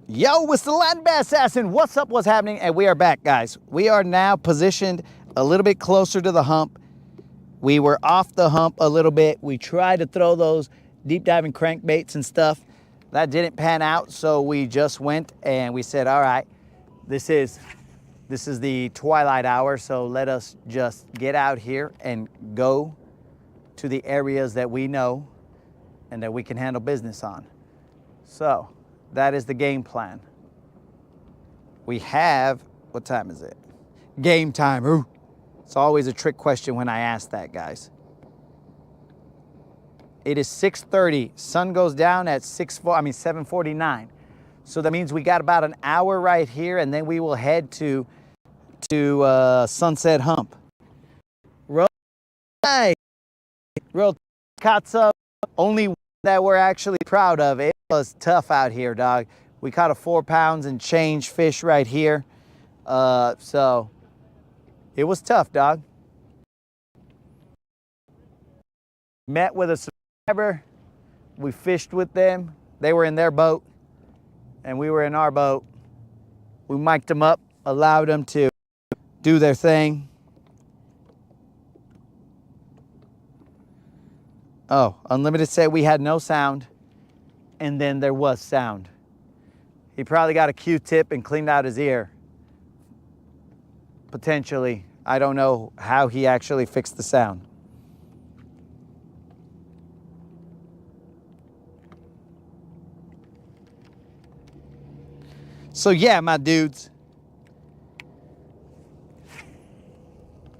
Yo, what's the Latin Bass Assassin? What's up? What's happening? And we are back, guys. We are now positioned a little bit closer to the hump. We were off the hump a little bit. We tried to throw those deep diving crankbaits and stuff. That didn't pan out, so we just went and we said, all right, this is the twilight hour, so let us just get out here and go to the areas that we know and that we can handle business on. So that is the game plan. We have, what time is it? Game time. Ooh. It's always a trick question when I ask that, guys. It is 6:30. Sun goes down at 7:49. So that means we got about an hour right here, and then we will head to Sunset Hump. Roll caught some, only one that we're actually proud of. It was tough out here, dog. We caught a 4 pounds and change fish right here. So it was tough, dog. Met with a subscriber. We fished with them. They were in their boat and we were in our boat. We mic'd them up, allowed them to do their thing. Oh, Unlimited said we had no sound, and then there was sound. He probably got a Q-tip and cleaned out his ear. Potentially. I don't know how he actually fixed the sound. So yeah, my dudes,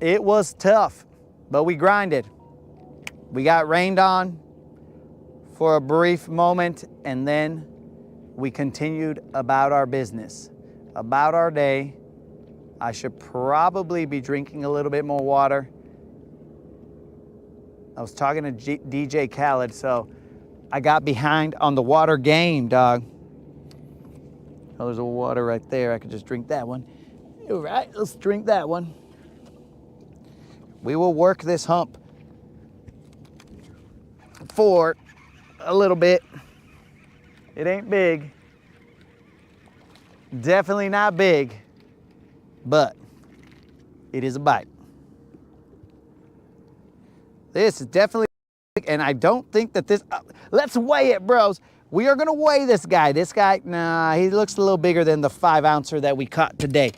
it was tough, but we grinded. We got rained on for a brief moment, and then we continued about our business, about our day. I should probably be drinking a little bit more water. I was talking to DJ Khaled, so I got behind on the water game, dog. Oh, there's a water right there. I could just drink that one. All right, let's drink that one. We will work this hump for a little bit. It ain't big. Definitely not big, but it is a bite. This is definitely big, and I don't think that this, let's weigh it, bros. We are gonna weigh this guy. This guy, nah, he looks a little bigger than the 5-ouncer that we caught today.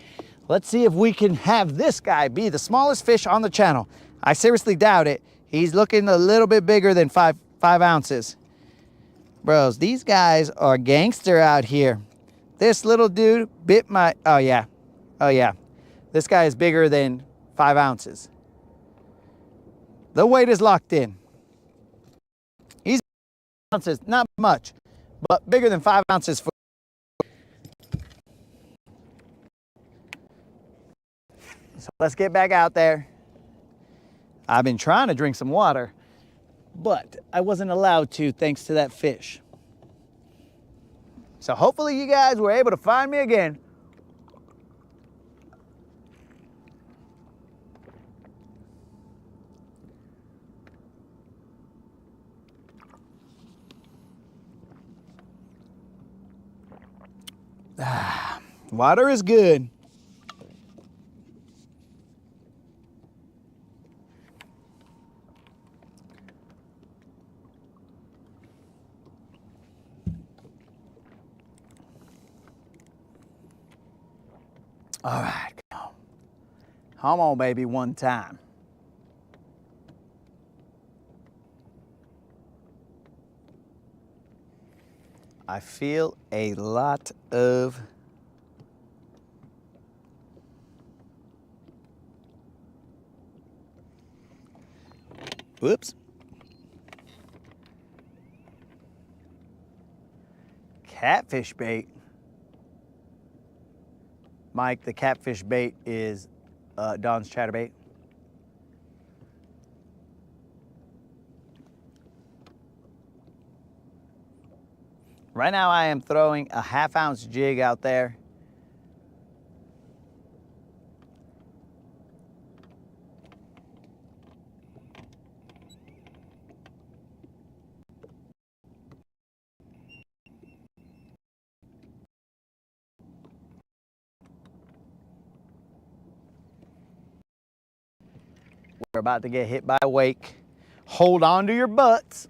Let's see if we can have this guy be the smallest fish on the channel. I seriously doubt it. He's looking a little bit bigger than five ounces. Bros, these guys are gangster out here. This little dude bit my, oh yeah. This guy is bigger than 5 ounces. The weight is locked in. He's ounces, not much, but bigger than 5 ounces. So let's get back out there. I've been trying to drink some water, but I wasn't allowed to thanks to that fish. So hopefully you guys were able to find me again. Water is good. All right, come on, baby, one time. I feel a lot of whoops. Catfish bait. Mike, the catfish bait is Don's chatterbait. Right now I am throwing a 1/2-ounce jig out there. We're about to get hit by a wake. Hold on to your butts.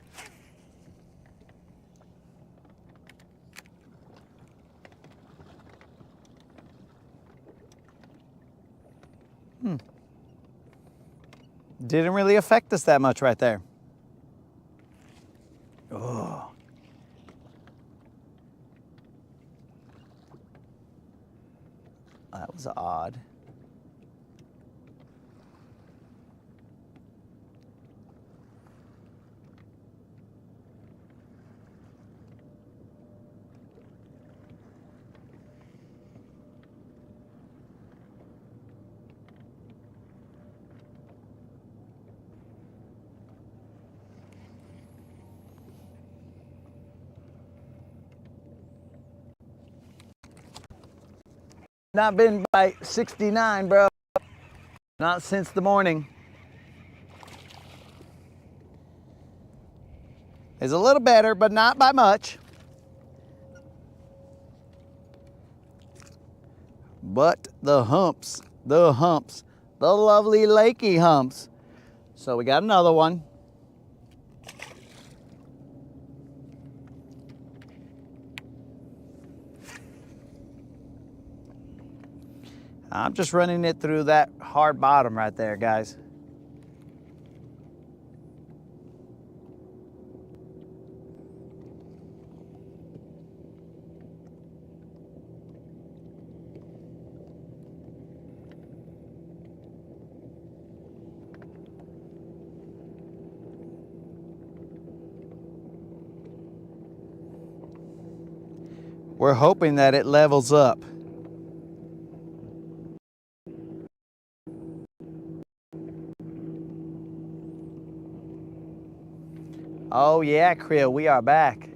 Didn't really affect us that much right there. Oh. That was odd. Not been by 69, bro. Not since the morning. It's a little better, but not by much. But the humps, the lovely lakey humps. So we got another one. I'm just running it through that hard bottom right there, guys. We're hoping that it levels up. Oh yeah, Creel, we are back.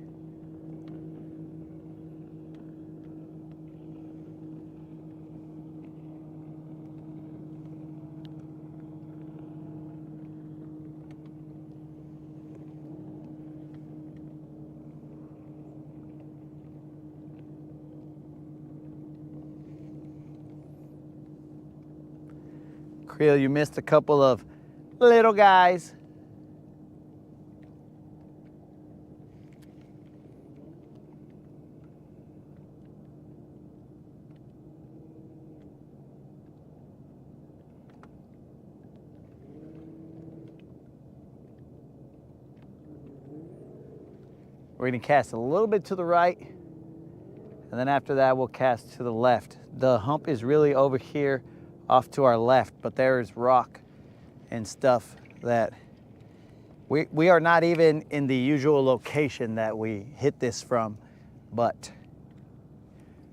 Creel, you missed a couple of little guys. We're gonna cast a little bit to the right, and then after that we'll cast to the left. The hump is really over here off to our left, but there is rock and stuff that we are not even in the usual location that we hit this from, but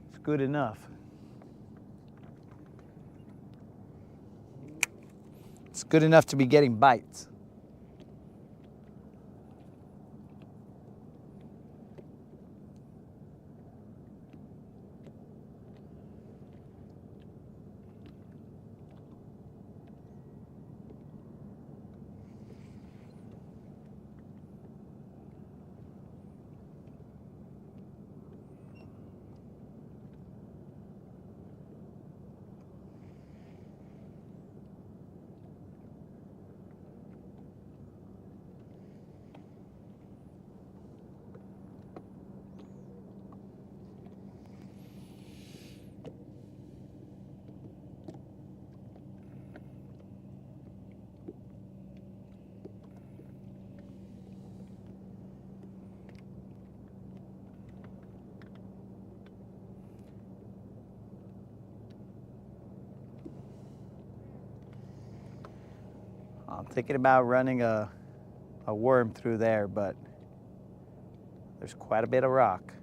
it's good enough. It's good enough to be getting bites. I'm thinking about running a worm through there, but there's quite a bit of rock.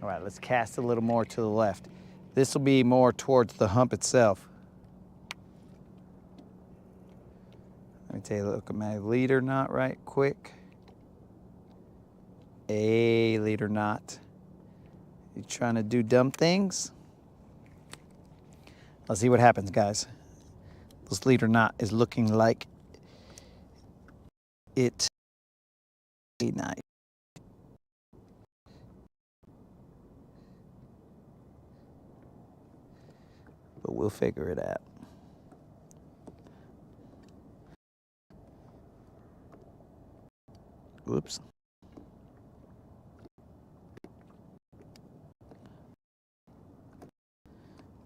All right, let's cast a little more to the left. This will be more towards the hump itself. Let me take a look at my leader knot right quick. A leader knot. You trying to do dumb things? Let's see what happens, guys. Believe it or not, is looking like it. Nice. But we'll figure it out. Whoops.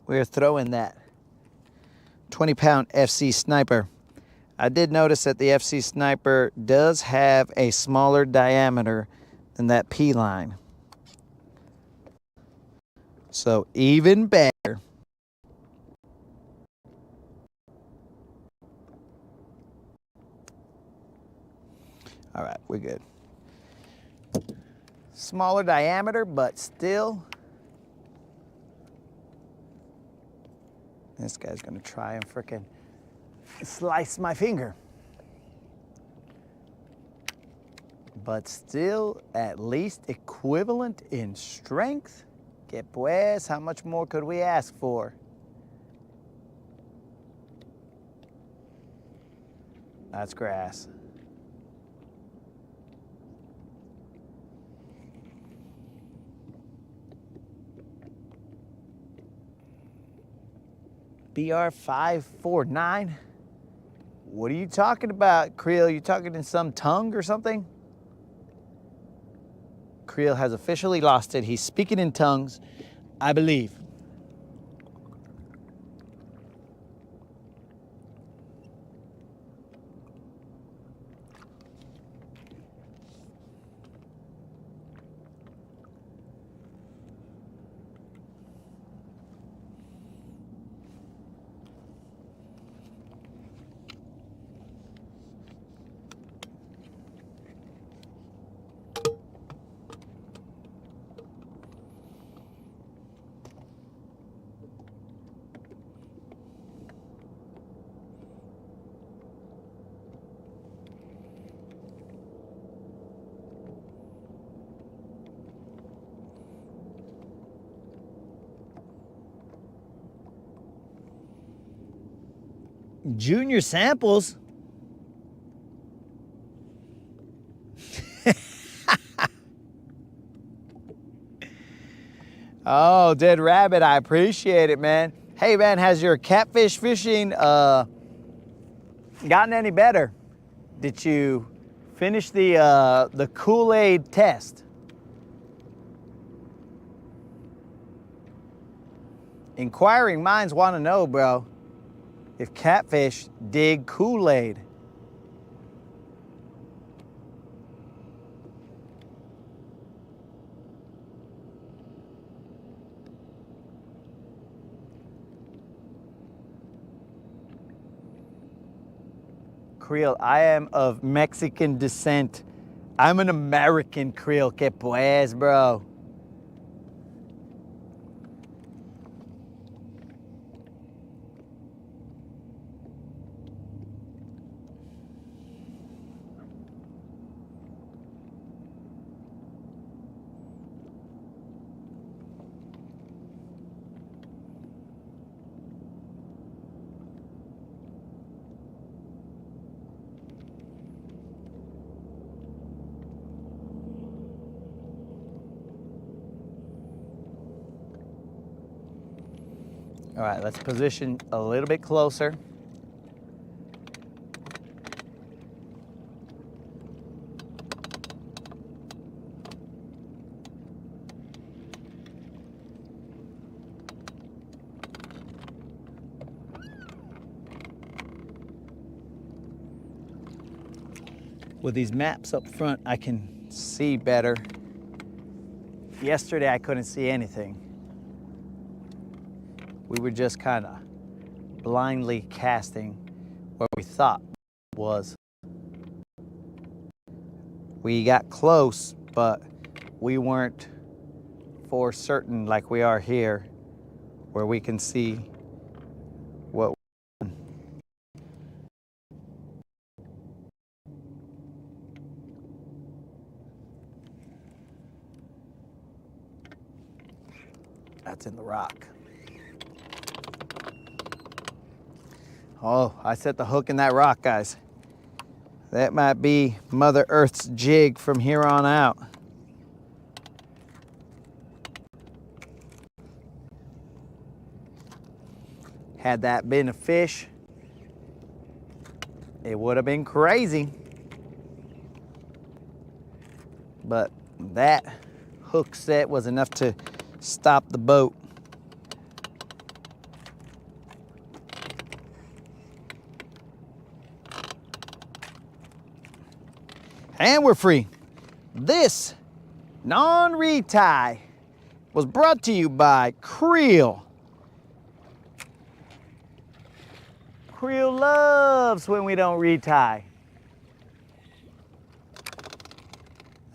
We're throwing that 20-pound FC Sniper. I did notice that the FC Sniper does have a smaller diameter than that P-line. So even better. All right, we're good. Smaller diameter, but still. This guy's gonna try and frickin' slice my finger. But still at least equivalent in strength. Que pues, how much more could we ask for? That's grass. BR549? What are you talking about, Creel? You talking in some tongue or something? Creel has officially lost it. He's speaking in tongues, I believe. Junior samples? Oh, Dead Rabbit, I appreciate it, man. Hey, man, has your catfish fishing gotten any better? Did you finish the Kool-Aid test? Inquiring minds want to know, bro, if catfish dig Kool-Aid. Creel, I am of Mexican descent. I'm an American Creel. Que pues, bro. All right, let's position a little bit closer. With these maps up front, I can see better. Yesterday, I couldn't see anything. We were just kind of blindly casting where we thought was. We got close, but we weren't for certain like we are here, where we can see what. That's in the rock. Oh, I set the hook in that rock, guys. That might be Mother Earth's jig from here on out. Had that been a fish, it would have been crazy. But that hook set was enough to stop the boat. And we're free. This non-retie was brought to you by Creel. Creel loves when we don't retie.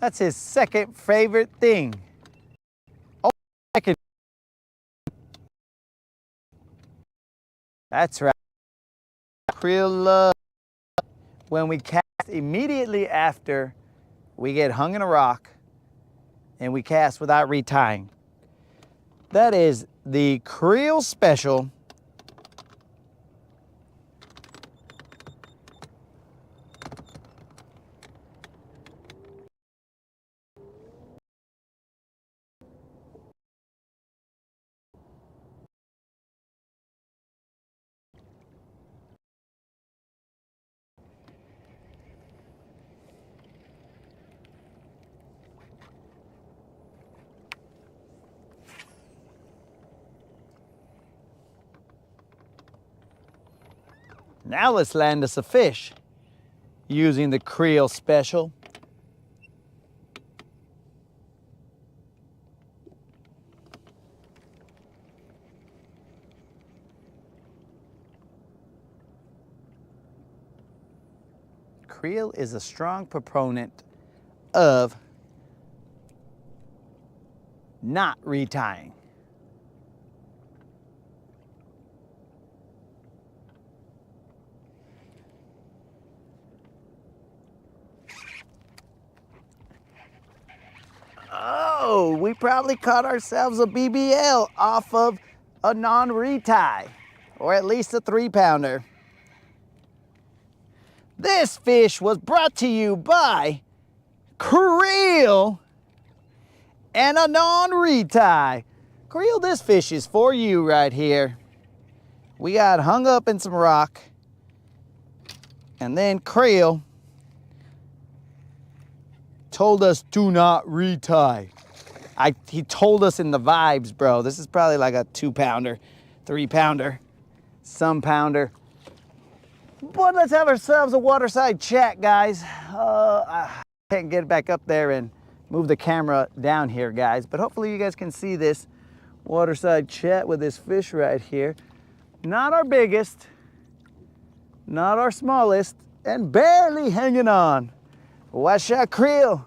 That's his second favorite thing. Oh, second. That's right. Creel loves when we cast immediately after we get hung in a rock and we cast without retying. That is the Creel Special. Now let's land us a fish using the Creel Special. Creel is a strong proponent of not retying. Oh, we probably caught ourselves a BBL off of a non-retie, or at least a 3-pounder. This fish was brought to you by Creel and a non-retie. Creel, this fish is for you right here. We got hung up in some rock, and then Creel told us do not retie. He told us in the vibes, bro. This is probably like a 2-pounder, 3-pounder, some pounder. But let's have ourselves a waterside chat, guys. I can't get back up there and move the camera down here, guys. But hopefully you guys can see this waterside chat with this fish right here. Not our biggest, not our smallest, and barely hanging on. Watch out, Creel.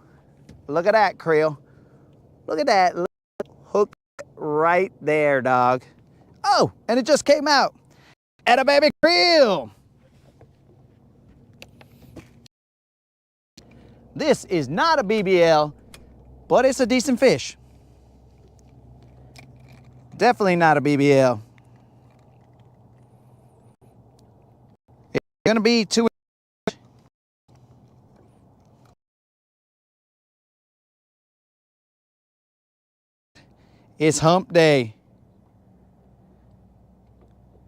Look at that, Creel. Look at that hook right there, dog. Oh, and it just came out. And a baby Creel. This is not a BBL, but it's a decent fish. Definitely not a BBL. It's gonna be 2. It's hump day.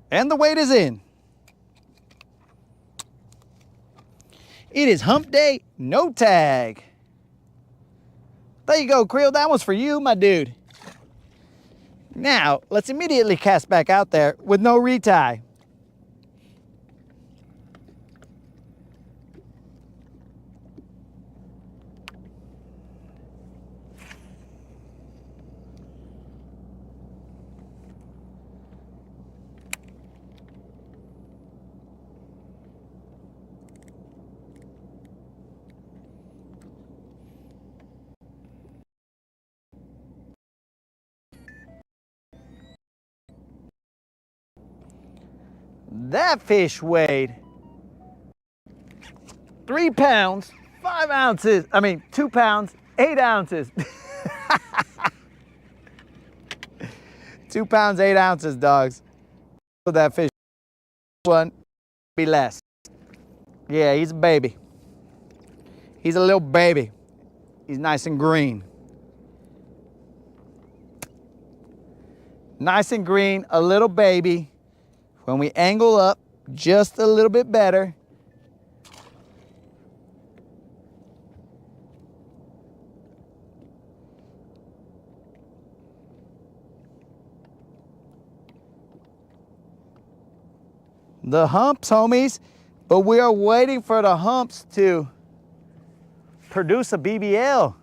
And the weight is in. It is hump day, no tag. There you go, Creel. That one's for you, my dude. Now, let's immediately cast back out there with no retie. That fish weighed 3 pounds, 5 ounces. 2 pounds, 8 ounces. 2 pounds, 8 ounces, dogs. That fish one be less. Yeah, he's a baby. He's a little baby. He's nice and green. Nice and green, a little baby. When we angle up just a little bit better, the humps, homies, but we are waiting for the humps to produce a BBL.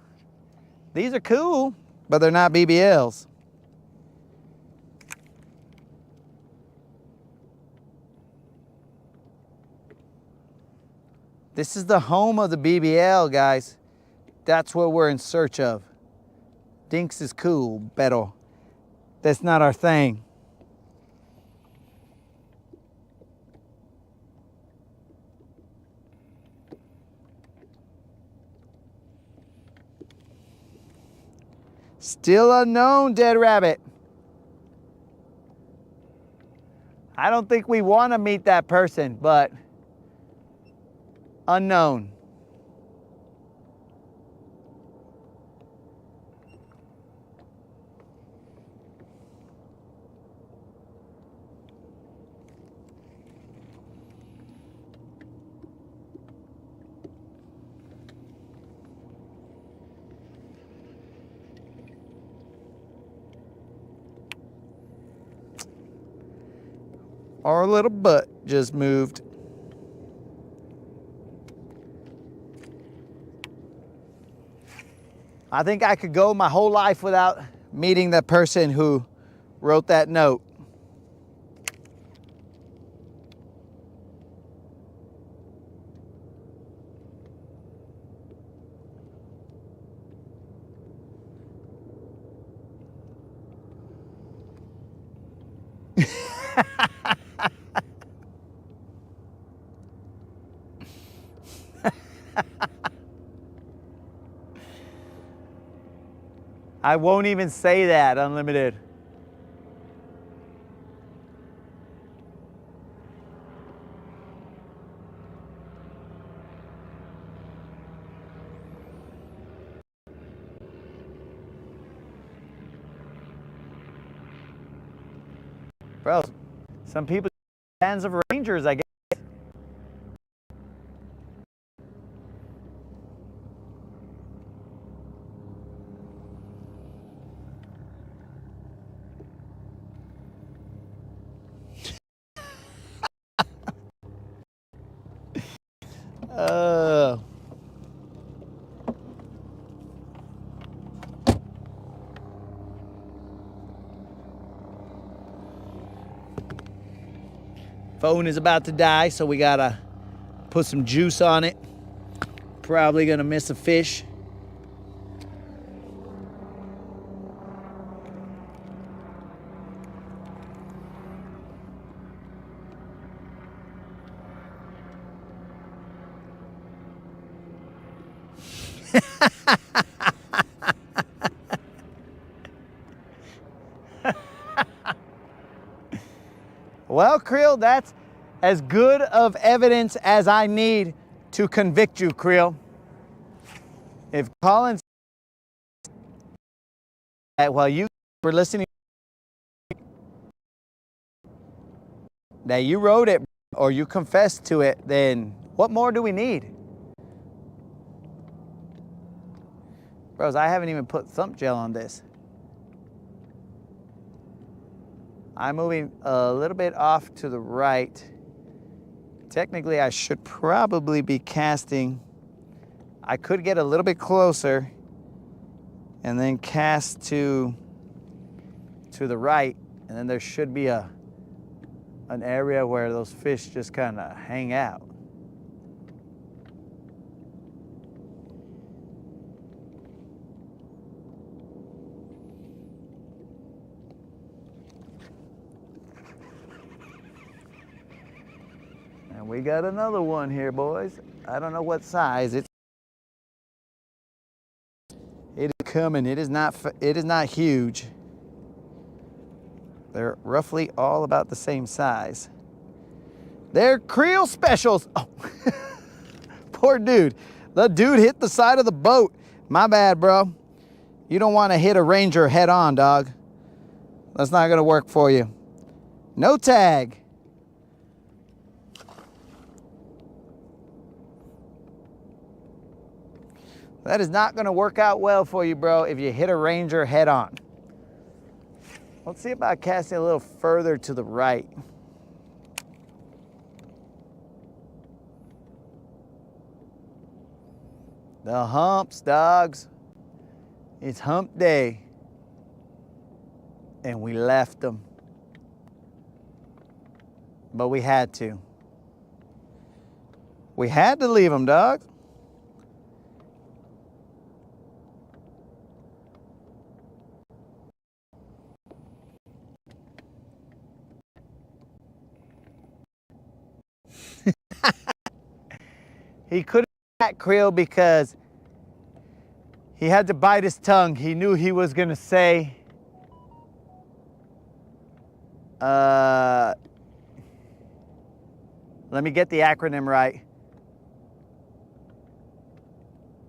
These are cool, but they're not BBLs. This is the home of the BBL, guys. That's what we're in search of. Dinks is cool, pero that's not our thing. Still unknown, Dead Rabbit. I don't think we want to meet that person, but unknown. Our little butt just moved. I think I could go my whole life without meeting the person who wrote that note. I won't even say that, Unlimited. Bro, some people are fans of Rangers, I guess. Phone is about to die, so we gotta put some juice on it. Probably gonna miss a fish. Well, Creel, that's as good of evidence as I need to convict you, Creel. If Collins, while you were listening, that you wrote it or you confessed to it, then what more do we need? Bros, I haven't even put thump gel on this. I'm moving a little bit off to the right. Technically, I should probably be casting. I could get a little bit closer and then cast to the right, and then there should be an area where those fish just kind of hang out. And we got another one here, boys. I don't know what size. It is coming. It is not huge. They're roughly all about the same size. They're creel specials. Oh, poor dude. The dude hit the side of the boat. My bad, bro. You don't want to hit a Ranger head on, dog. That's not going to work for you. No tag. That is not going to work out well for you, bro, if you hit a Ranger head on. Let's see about casting a little further to the right. The humps, dogs. It's hump day. And we left them. But we had to. We had to leave them, dogs. He couldn't catch krill because he had to bite his tongue. He knew he was gonna say, let me get the acronym right.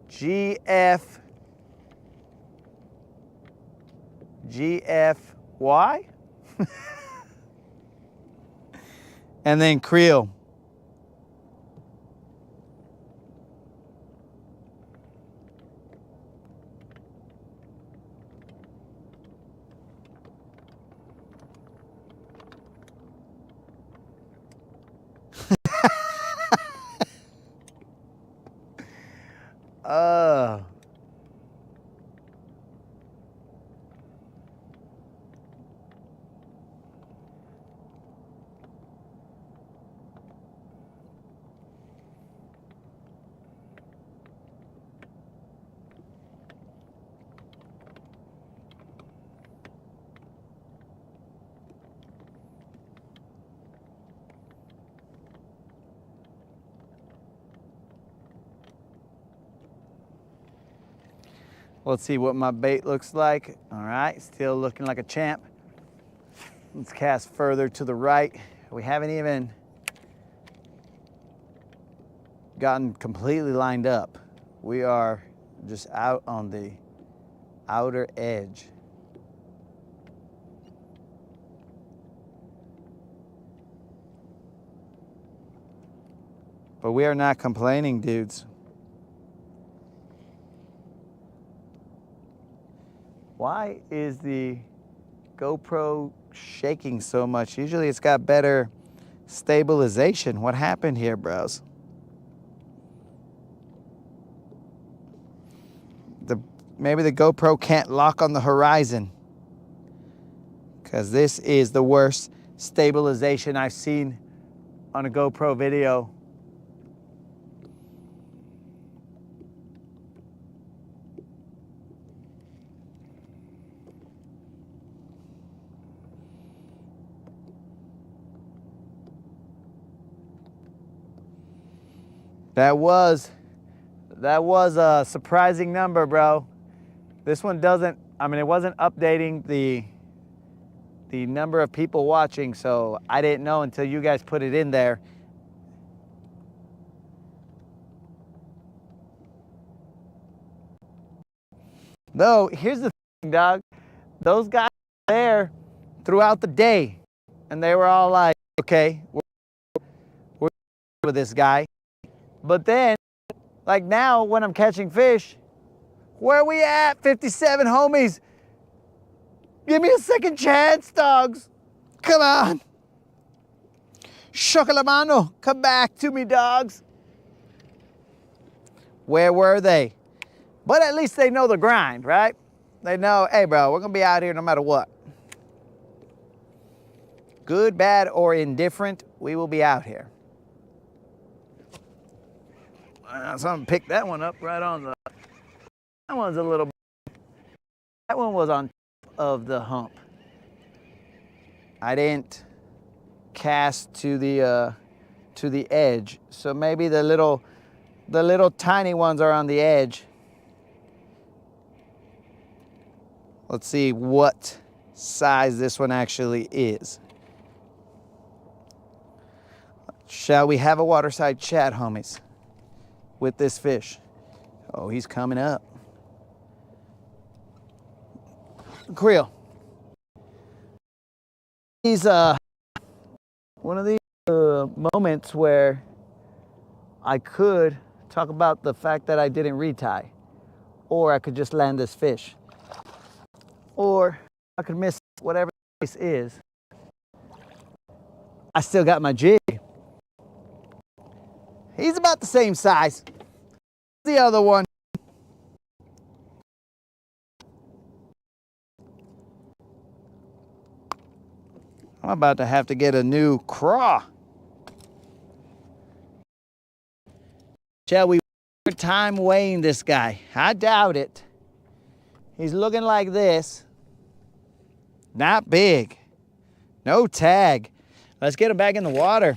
GFY? And then krill. Let's see what my bait looks like. All right, still looking like a champ. Let's cast further to the right. We haven't even gotten completely lined up. We are just out on the outer edge. But we are not complaining, dudes. Why is the GoPro shaking so much? Usually it's got better stabilization. What happened here, bros? Maybe the GoPro can't lock on the horizon, because this is the worst stabilization I've seen on a GoPro video. That was a surprising number, bro. This one doesn't, I mean, it wasn't updating the number of people watching, so I didn't know until you guys put it in there. Though, here's the thing, dog. Those guys were there throughout the day, and they were all like, okay, we're with this guy. But then, like now, when I'm catching fish, where we at, 57 homies? Give me a second chance, dogs. Come on. Chocolamano, come back to me, dogs. Where were they? But at least they know the grind, right? They know, hey, bro, we're going to be out here no matter what. Good, bad, or indifferent, we will be out here. So I'm gonna pick that one up right on the, that one's a little, that one was on top of the hump. I didn't cast to the edge, so maybe the little tiny ones are on the edge. Let's see what size this one actually is. Shall we have a waterside chat, homies, with this fish? Oh, he's coming up. Creel. He's one of these moments where I could talk about the fact that I didn't retie, or I could just land this fish, or I could miss whatever this is. I still got my jig. He's about the same size. The other one. I'm about to have to get a new craw. Shall we waste time weighing this guy? I doubt it. He's looking like this. Not big. No tag. Let's get him back in the water.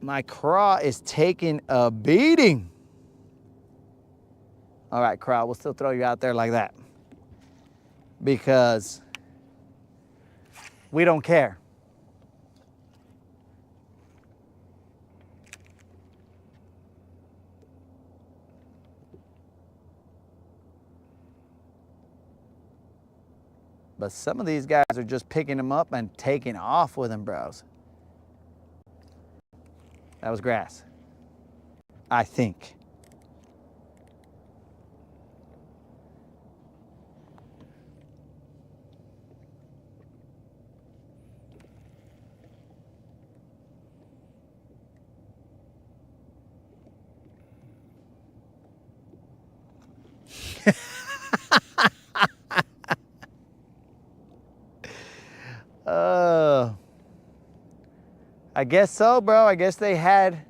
My craw is taking a beating. All right, craw, we'll still throw you out there like that because we don't care. But some of these guys are just picking them up and taking off with them, bros. That was grass, I think. I guess so, bro. I guess they had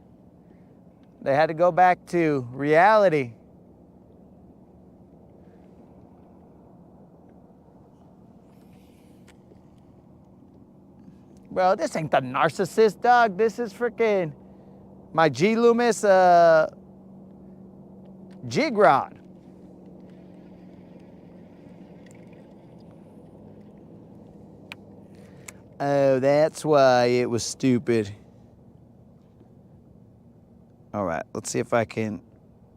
to go back to reality. Bro, this ain't the narcissist, dog. This is freaking my G. Loomis jig rod. Oh, that's why it was stupid. All right, let's see if I can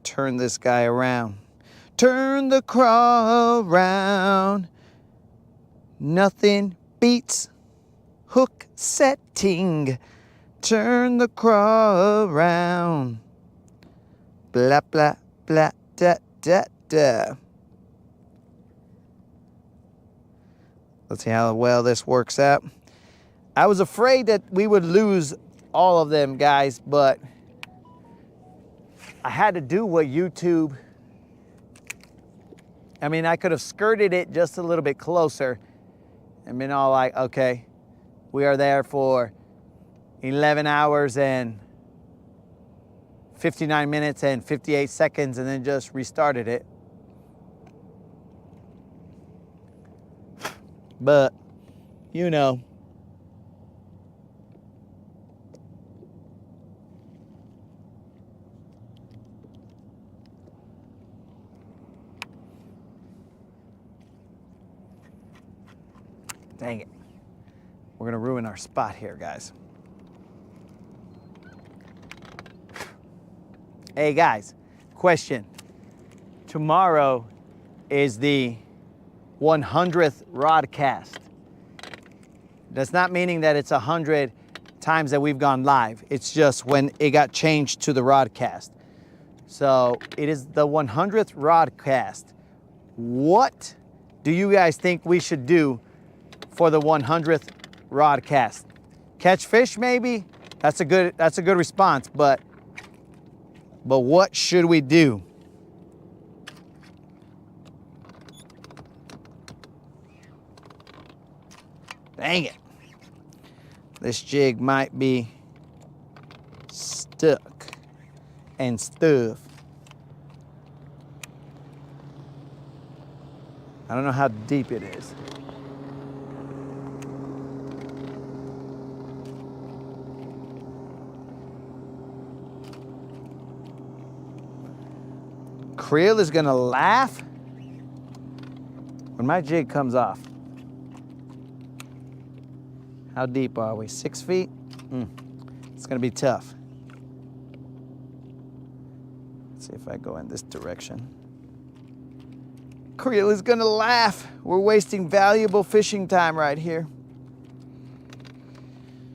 turn this guy around. Turn the craw around. Nothing beats hook setting. Turn the craw around. Blah, blah, blah, da, da, da. Let's see how well this works out. I was afraid that we would lose all of them, guys, but I had to do what YouTube, I mean, I could have skirted it just a little bit closer and been all like, okay, we are there for 11 hours and 59 minutes and 58 seconds and then just restarted it. But, you know, dang it. We're gonna ruin our spot here, guys. Hey guys, question. Tomorrow is the 100th Rodcast. That's not meaning that it's 100 times that we've gone live. It's just when it got changed to the Rodcast. So it is the 100th Rodcast. What do you guys think we should do for the 100th Rodcast? Catch fish, maybe? That's a good response, but what should we do? Dang it. This jig might be stuck and stuff. I don't know how deep it is. Creel is gonna laugh when my jig comes off. How deep are we? 6 feet? It's gonna be tough. Let's see if I go in this direction. Creel is gonna laugh. We're wasting valuable fishing time right here.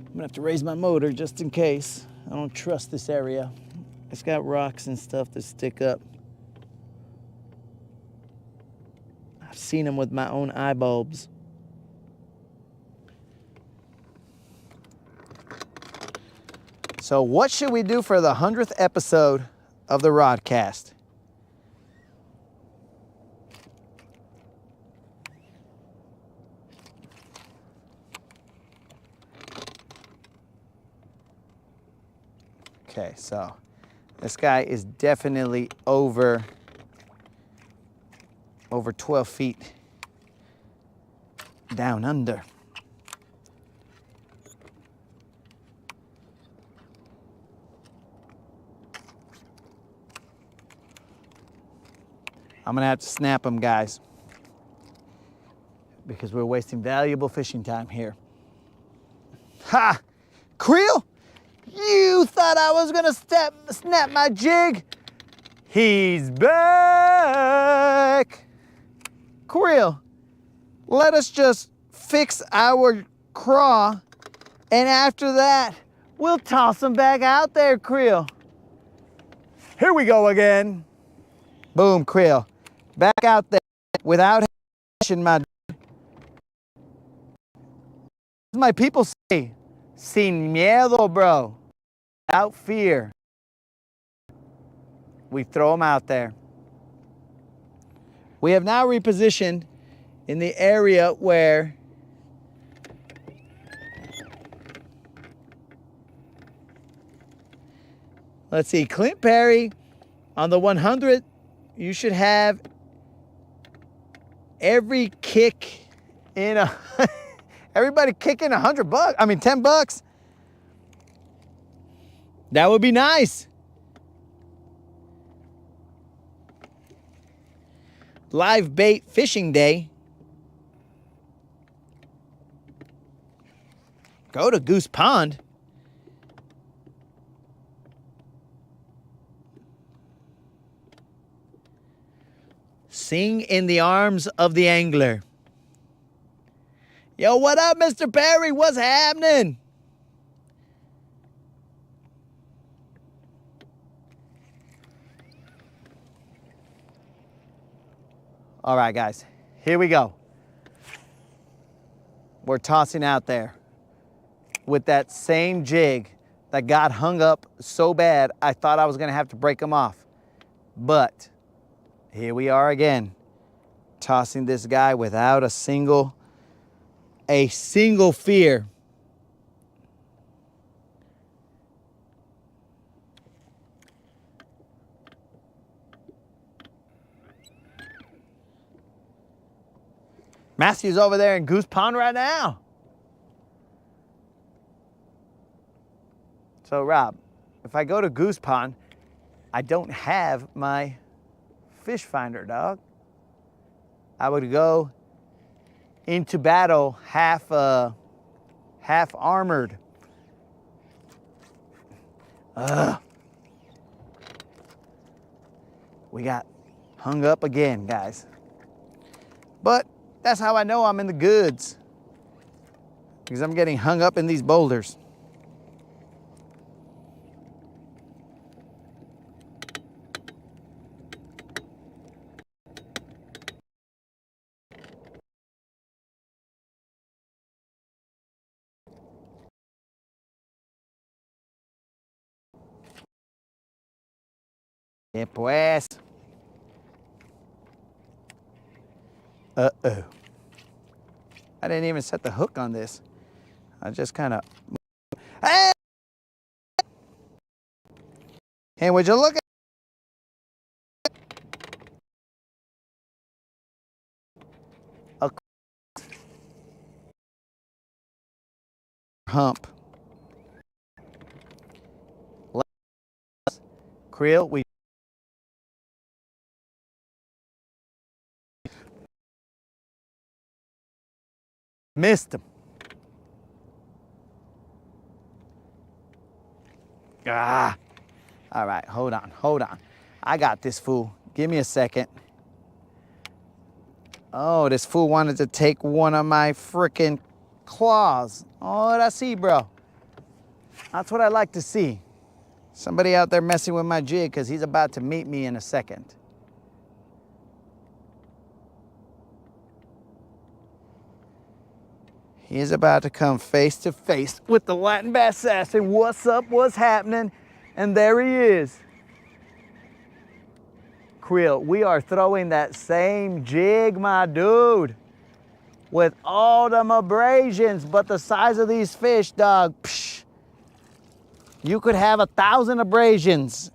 I'm gonna have to raise my motor just in case. I don't trust this area. It's got rocks and stuff that stick up. I've seen them with my own eye bulbs. So what should we do for the 100th episode of the Rodcast? Okay, so this guy is definitely over 12 feet down under. I'm gonna have to snap him, guys, because we're wasting valuable fishing time here. Ha! Creel, you thought I was gonna snap my jig? He's back! Creel, let us just fix our craw, and after that, we'll toss him back out there, Creel. Here we go again. Boom, Creel. Back out there without hesitation, my dude. My people say, sin miedo, bro. Without fear. We throw them out there. We have now repositioned in the area where let's see, Clint Perry on the 100, you should have every kick in a everybody kicking $100. I mean $10. That would be nice. Live bait fishing day. Go to Goose Pond. Sing in the arms of the angler. Yo, what up, Mr. Perry? What's happening? All right, guys, here we go. We're tossing out there with that same jig that got hung up so bad I thought I was gonna have to break them off. But here we are again, tossing this guy without a single fear. Matthew's over there in Goose Pond right now. So Rob, if I go to Goose Pond, I don't have my fish finder, dog. I would go into battle half armored. We got hung up again, guys. But that's how I know I'm in the goods, because I'm getting hung up in these boulders. Yeah, pues. Uh-oh. I didn't even set the hook on this. I just kind of... Hey! Hey, would you look at... A hump. Creel, we... Missed him. Ah. All right, hold on, hold on. I got this fool. Give me a second. Oh, this fool wanted to take one of my freaking claws. Oh, I see, bro. That's what I like to see. Somebody out there messing with my jig because he's about to meet me in a second. He's about to come face to face with the Latin bass assassin. What's up? What's happening? And there he is. Creel, we are throwing that same jig, my dude, with all them abrasions, but the size of these fish, dog, psh, you could have 1,000 abrasions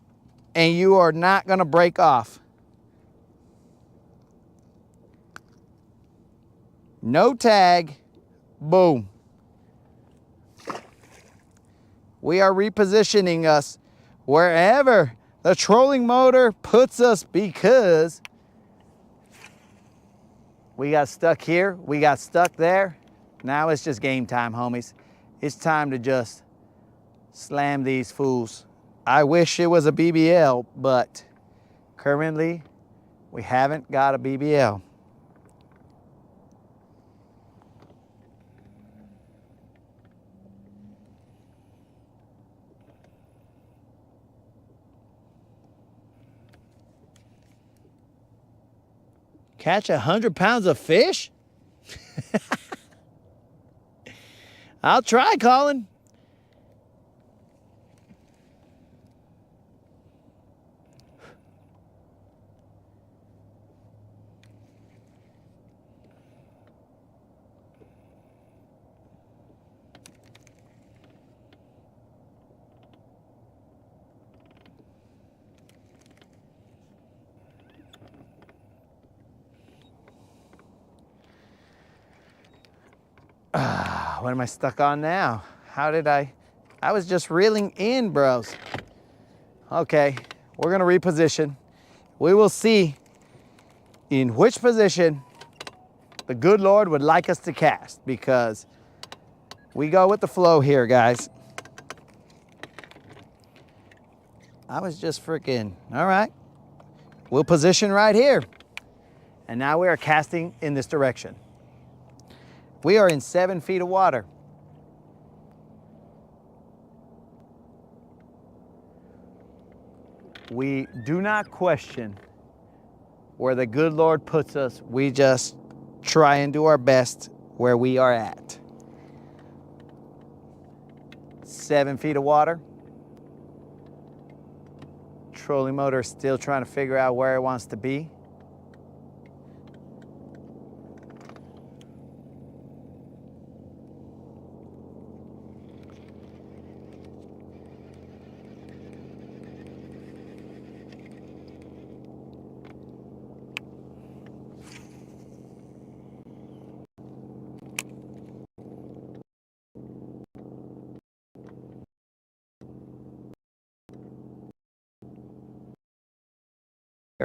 and you are not gonna break off. No tag, boom. We are repositioning us wherever the trolling motor puts us because we got stuck here, we got stuck there. Now it's just game time, homies. It's time to just slam these fools. I wish it was a BBL, but currently we haven't got a BBL. Catch 100 pounds of fish? I'll try, Colin. What am I stuck on now? How did I was just reeling in, bros. Okay, we're gonna reposition. We will see in which position the good Lord would like us to cast, because we go with the flow here, guys. I was just freaking, all right. We'll position right here. And now we are casting in this direction. We are in 7 feet of water. We do not question where the good Lord puts us. We just try and do our best where we are at. 7 feet of water. Trolling motor still trying to figure out where it wants to be.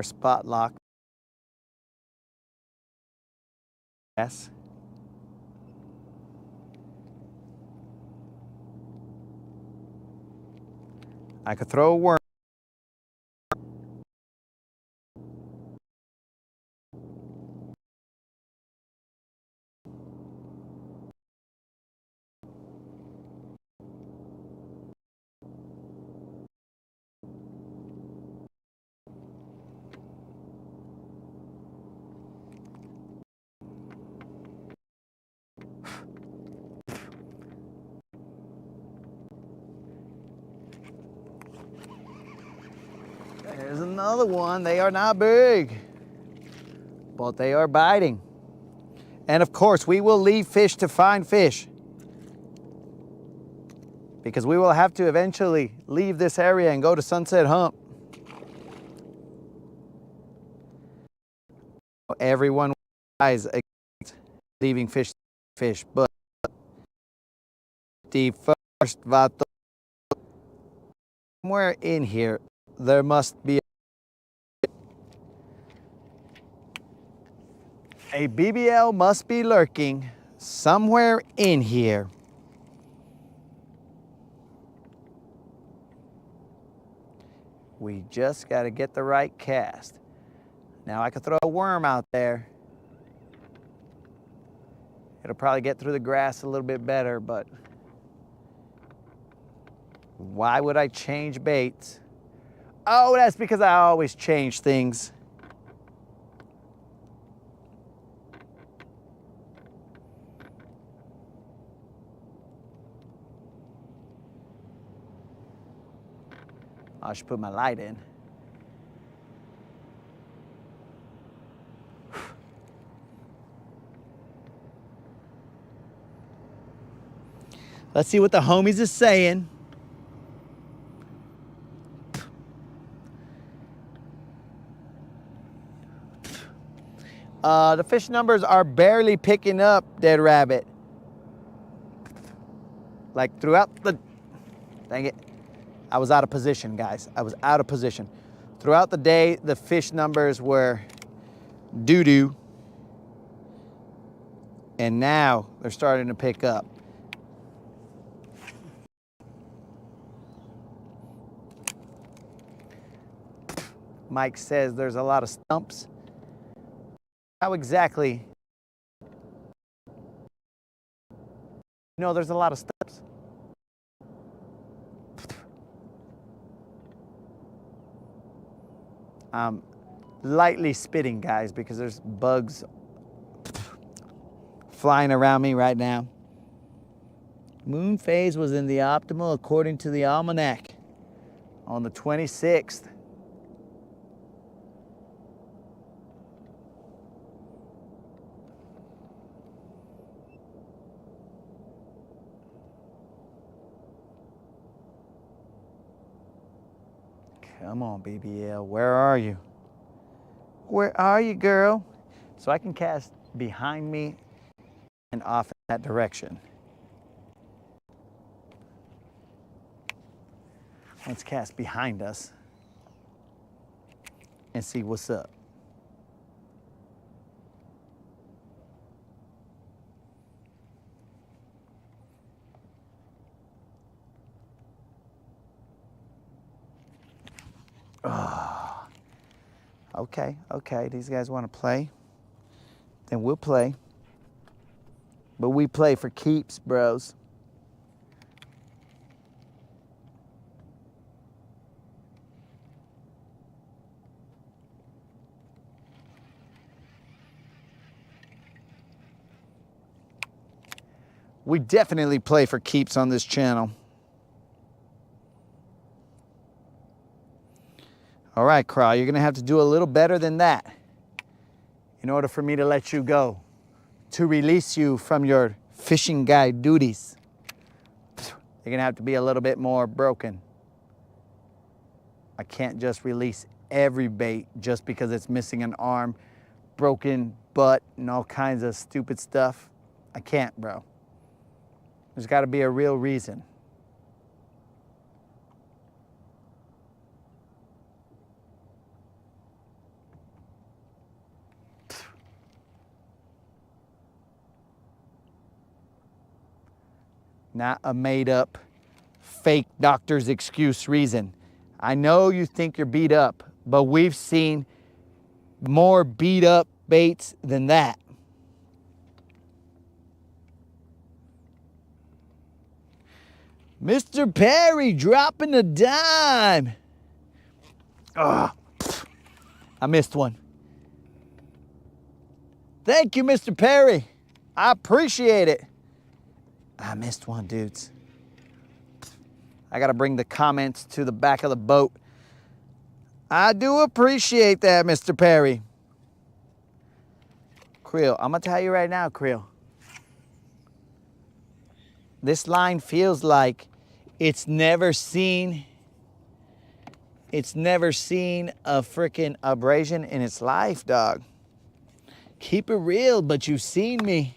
Spot lock. Yes. I could throw a worm. There's another one. They are not big, but they are biting. And of course, we will leave fish to find fish, because we will have to eventually leave this area and go to Sunset Hump. Everyone eyes against leaving fish, but the first vato, somewhere in here, there must be a BBL must be lurking somewhere in here. We just got to get the right cast. Now I could throw a worm out there. It'll probably get through the grass a little bit better, but why would I change baits? Oh, that's because I always change things. I should put my light in. Let's see what the homies is saying. The fish numbers are barely picking up, Dead Rabbit. Like throughout the, dang it, I was out of position, guys. I was out of position. Throughout the day, the fish numbers were doo-doo. And now they're starting to pick up. Mike says there's a lot of stumps. How exactly? No, there's a lot of stumps. I'm lightly spitting, guys, because there's bugs flying around me right now. Moon phase was in the optimal according to the almanac on the 26th. Come on, BBL, where are you? Where are you, girl? So I can cast behind me and off in that direction. Let's cast behind us and see what's up. Oh. Okay, these guys want to play, then we'll play. But we play for keeps, bros. We definitely play for keeps on this channel. All right, Craw, you're gonna have to do a little better than that in order for me to let you go, to release you from your fishing guide duties. You're gonna have to be a little bit more broken. I can't just release every bait just because it's missing an arm, broken butt, and all kinds of stupid stuff. I can't, bro. There's gotta be a real reason. Not a made-up, fake doctor's excuse reason. I know you think you're beat up, but we've seen more beat-up baits than that. Mr. Perry dropping a dime. Oh, I missed one. Thank you, Mr. Perry. I appreciate it. I missed one, dudes. I gotta bring the comments to the back of the boat. I do appreciate that, Mr. Perry. Creel, I'm gonna tell you right now, Creel. This line feels like it's never seen a freaking abrasion in its life, dog. Keep it real, but you've seen me.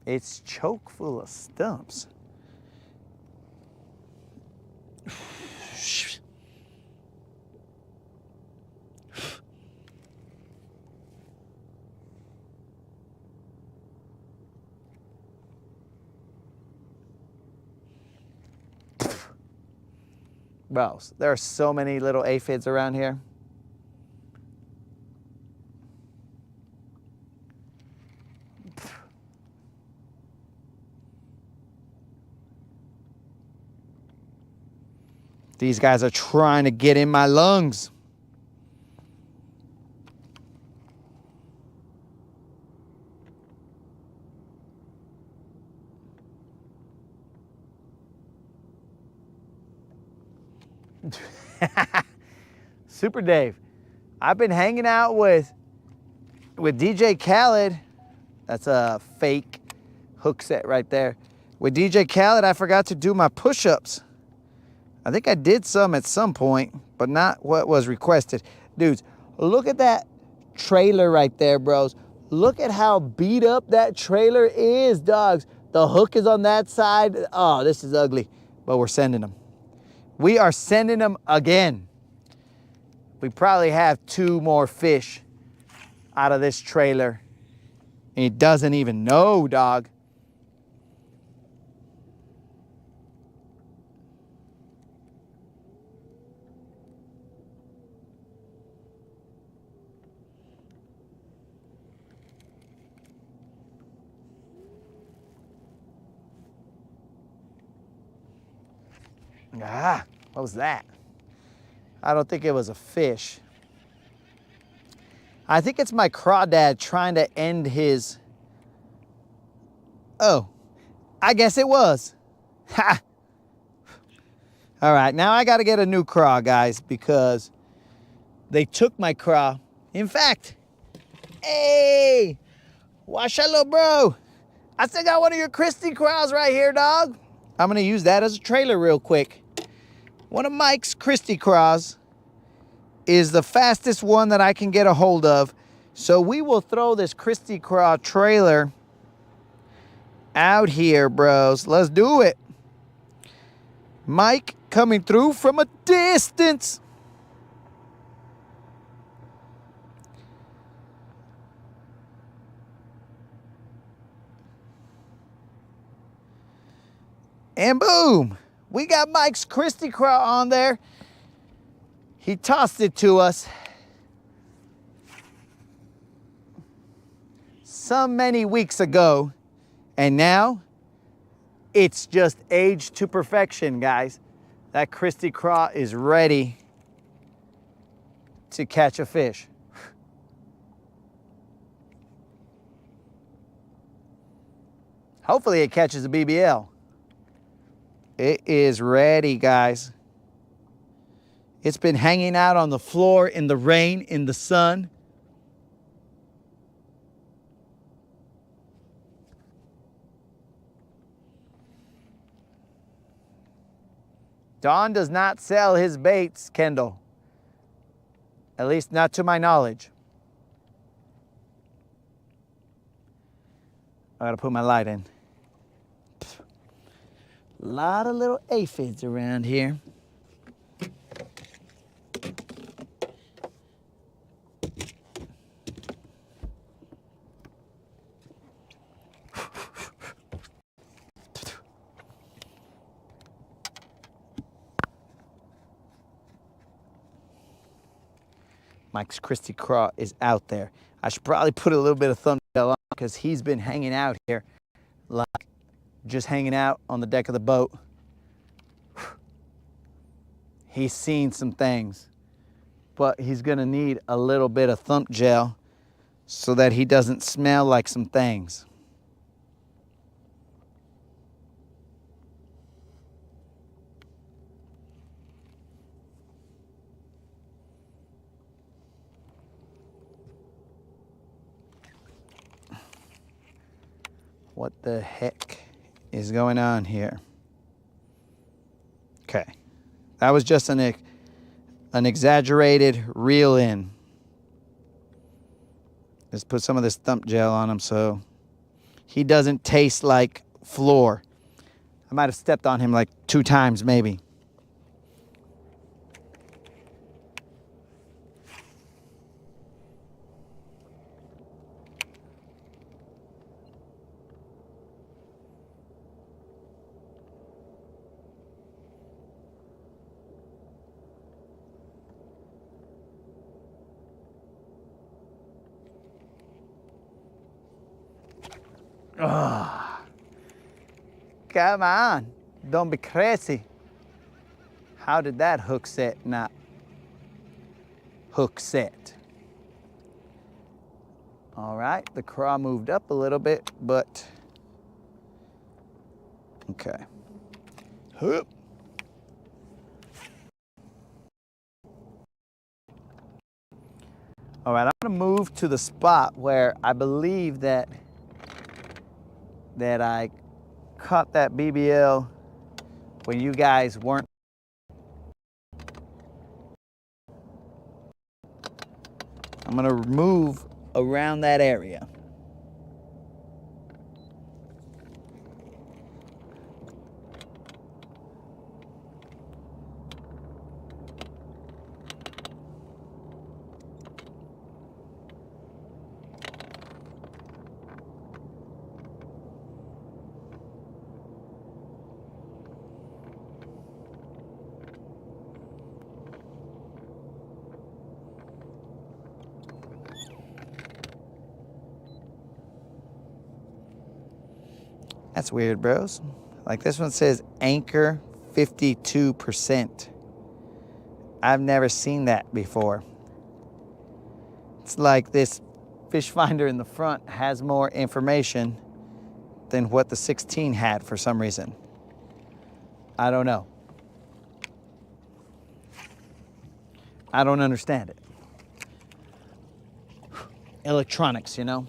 It's choke full of stumps. Bro, there are so many little aphids around here. These guys are trying to get in my lungs. Super Dave. I've been hanging out with DJ Khaled. That's a fake hook set right there. With DJ Khaled, I forgot to do my push-ups. I think I did some at some point, but not what was requested. Dudes, look at that trailer right there, bros. Look at how beat up that trailer is, dogs. The hook is on that side. Oh, this is ugly, but we're sending them. We are sending them again. We probably have 2 more fish out of this trailer. And he doesn't even know, dog. Ah, what was that? I don't think it was a fish. I think it's my crawdad trying to end his... Oh, I guess it was. Ha! All right, now I got to get a new craw, guys, because they took my craw. In fact, hey, wash out, little bro. I still got one of your Christie craws right here, dog. I'm going to use that as a trailer real quick. One of Mike's Christie craws is the fastest one that I can get a hold of. So we will throw this Christie craw trailer out here, bros. Let's do it. Mike coming through from a distance. And boom, we got Mike's Christie craw on there. He tossed it to us so many weeks ago, and now it's just aged to perfection, guys. That Christie craw is ready to catch a fish. Hopefully it catches a BBL. It is ready, guys. It's been hanging out on the floor in the rain, in the sun. Don does not sell his baits, Kendall. At least not to my knowledge. I gotta put my light in. A lot of little aphids around here. Mike's Christie craw is out there. I should probably put a little bit of thumbnail on because he's been hanging out here, like just hanging out on the deck of the boat. He's seen some things, but he's gonna need a little bit of thump gel so that he doesn't smell like some things. What the heck is going on here? Okay, that was just an exaggerated reel in. Let's put some of this thump gel on him so he doesn't taste like floor. I might have stepped on him like 2 times maybe. Oh, come on. Don't be crazy. How did that hook set not hook set? All right, the craw moved up a little bit, but okay. Hoop. All right, I'm gonna move to the spot where I believe that I caught that BBL when you guys weren't. I'm gonna move around that area. That's weird, bros. Like this one says anchor 52%. I've never seen that before. It's like this fish finder in the front has more information than what the 16 had for some reason. I don't know. I don't understand it. Electronics, you know?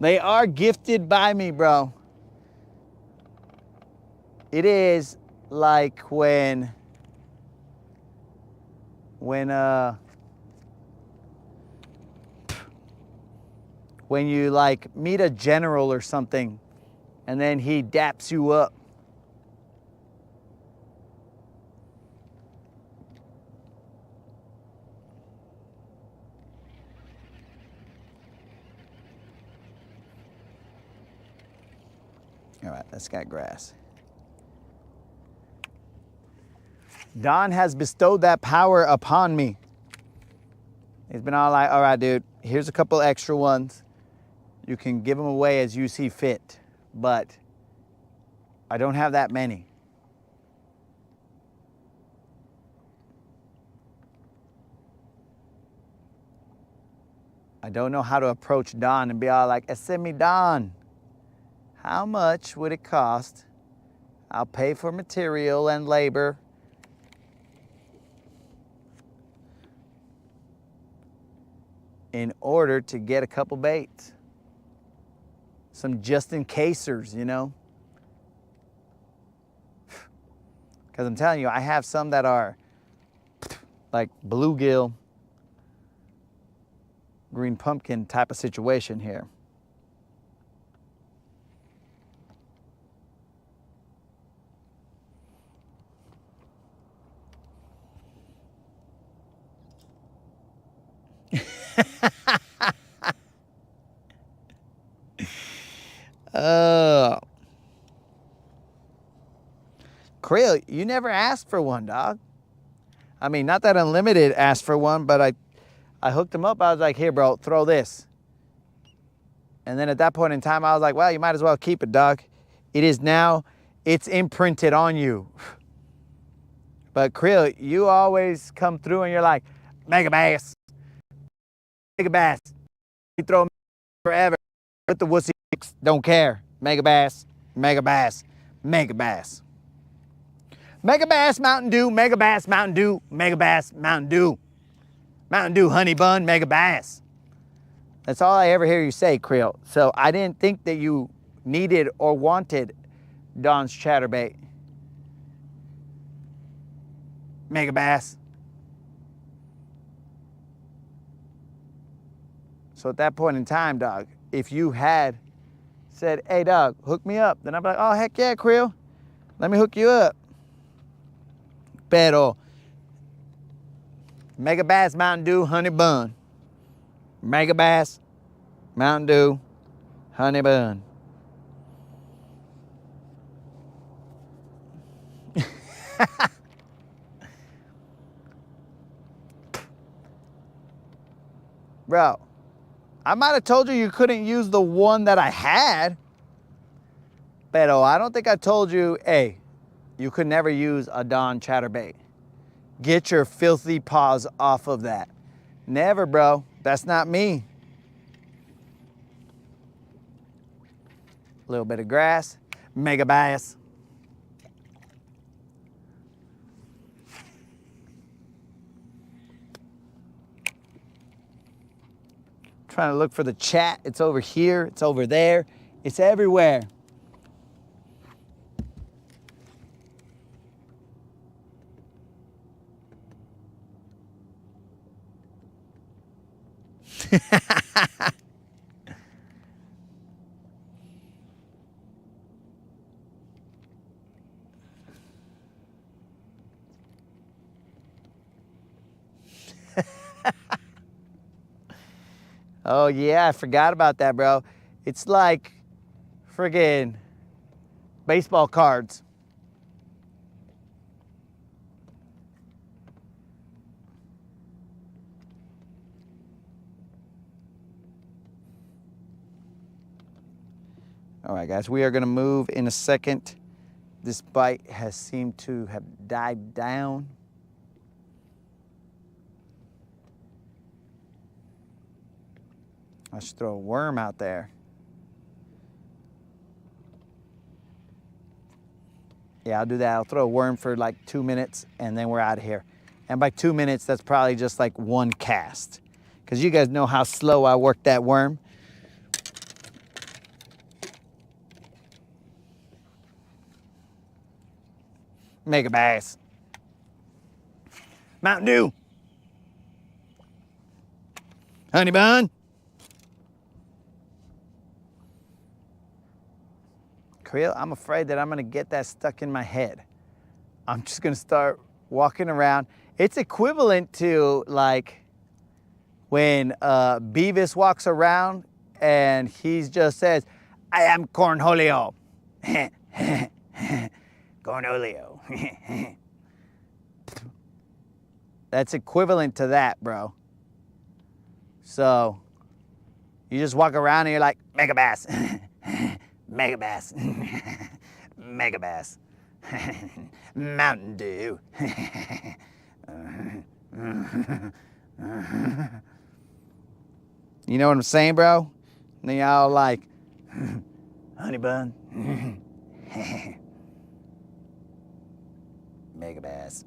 They are gifted by me, bro. It is like when you like meet a general or something and then he daps you up. All right, that's got grass. Don has bestowed that power upon me. He's been all like, all right, dude, here's a couple extra ones. You can give them away as you see fit, but I don't have that many. I don't know how to approach Don and be all like, send me Don. How much would it cost? I'll pay for material and labor. In order to get a couple baits. Some just-in-casers, you know? Because I'm telling you, I have some that are like bluegill, green pumpkin type of situation here. Krill, you never asked for one, dog. I mean, not that Unlimited asked for one, but I hooked him up. I was like, here, bro, throw this. And then at that point in time, I was like, well, you might as well keep it, dog. It is now, it's imprinted on you. But Krill, you always come through and you're like, mega bass. Mega bass. You throw me forever. With the wussy, don't care. Mega bass, mega bass, mega bass. Mega bass, Mountain Dew, mega bass, Mountain Dew, mega bass, Mountain Dew. Mountain Dew, honey bun, mega bass. That's all I ever hear you say, Krill. So I didn't think that you needed or wanted Don's chatterbait. Mega bass. So at that point in time, dog, if you had said, hey, dog, hook me up, then I'd be like, oh, heck yeah, Krill. Let me hook you up. Pero Mega Bass, Mountain Dew, honey bun. Mega Bass, Mountain Dew, honey bun. Bro, I might have told you you couldn't use the one that I had. Pero I don't think I told you, hey, you could never use a Dawn chatterbait. Get your filthy paws off of that. Never, bro. That's not me. A little bit of grass, mega bass. Trying to look for the chat. It's over here, it's over there, it's everywhere. Oh yeah, I forgot about that, bro. It's like friggin' baseball cards. All right, guys, we are gonna move in a second. This bite has seemed to have died down. I should throw a worm out there. Yeah, I'll do that. I'll throw a worm for like 2 minutes and then we're out of here. And by 2 minutes, that's probably just like one cast. Because you guys know how slow I work that worm. Mega bass. Mountain Dew. Honey bun. Creel, I'm afraid that I'm gonna get that stuck in my head. I'm just gonna start walking around. It's equivalent to like when Beavis walks around and he just says, I am Cornholio. Cornholio. That's equivalent to that, bro. So you just walk around and you're like, mega bass. Mega bass. Mega bass. Mountain Dew. You know what I'm saying, bro? And then y'all like, honey bun. Mega bass.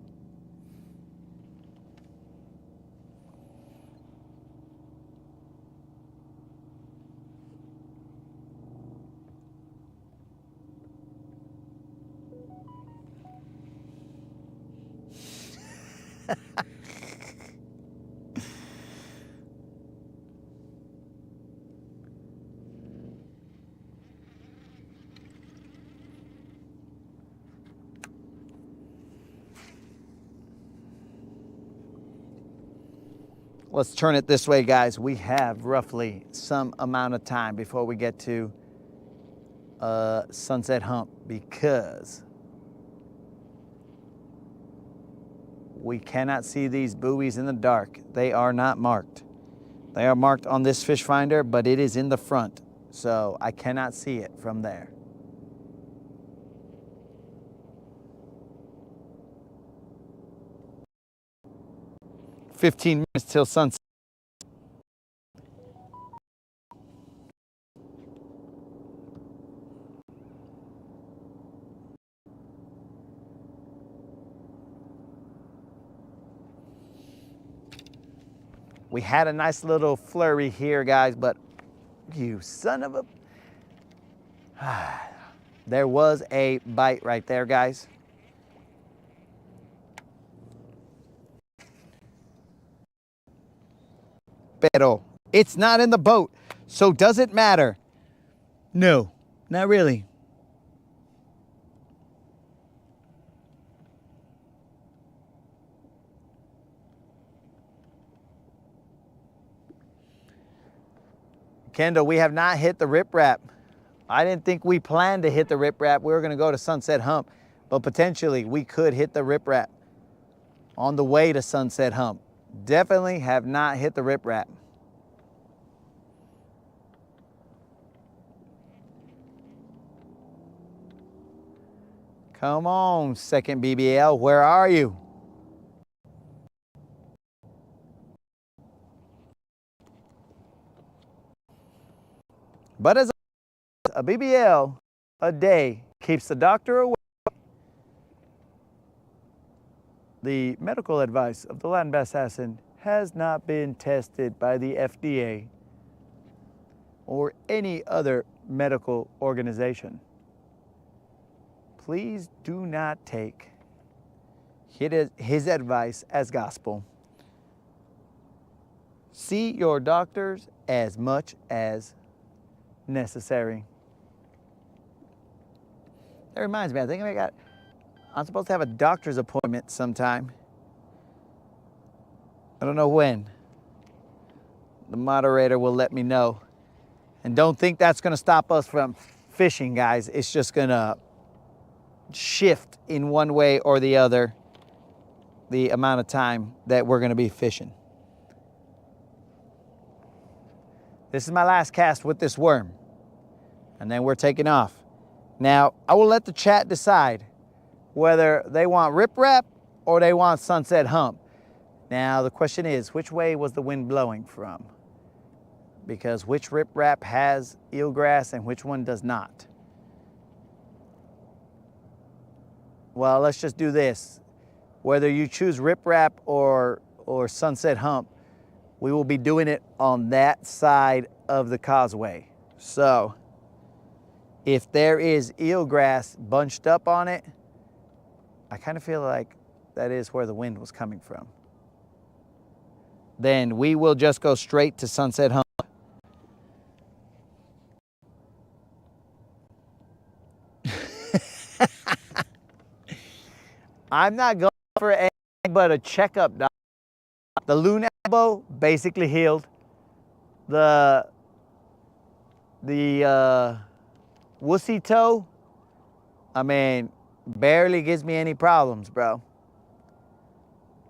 Let's turn it this way, guys. We have roughly some amount of time before we get to Sunset Hump because we cannot see these buoys in the dark. They are not marked. They are marked on this fish finder, but it is in the front, so I cannot see it from there. "15 minutes till sunset." We had a nice little flurry here, guys, but you son of a... There was a bite right there, guys. Pero it's not in the boat, so does it matter? No, not really. Kendall, we have not hit the riprap. I didn't think we planned to hit the riprap. We were gonna go to Sunset Hump. but potentially we could hit the riprap on the way to Sunset Hump. Definitely have not hit the riprap. Come on, second BBL, where are you? But as a BBL a day keeps the doctor away, the medical advice of the Latin Bass Assassin has not been tested by the FDA or any other medical organization. Please do not take his advice as gospel. See your doctors as much as necessary. That reminds me, I think I'm supposed to have a doctor's appointment sometime. I don't know when. The moderator will let me know. And don't think that's gonna stop us from fishing, guys. It's just gonna shift in one way or the other the amount of time that we're gonna be fishing. This is my last cast with this worm, and then we're taking off. Now, I will let the chat decide whether they want riprap or they want Sunset Hump. Now, the question is, which way was the wind blowing from? Because which riprap has eelgrass and which one does not? Well, let's just do this. Whether you choose riprap or Sunset Hump, we will be doing it on that side of the causeway. So if there is eelgrass bunched up on it, I kind of feel like that is where the wind was coming from. Then we will just go straight to Sunset Hump. I'm not going for anything but a checkup, doc. The loon elbow basically healed. The wussy toe, I mean, barely gives me any problems, bro.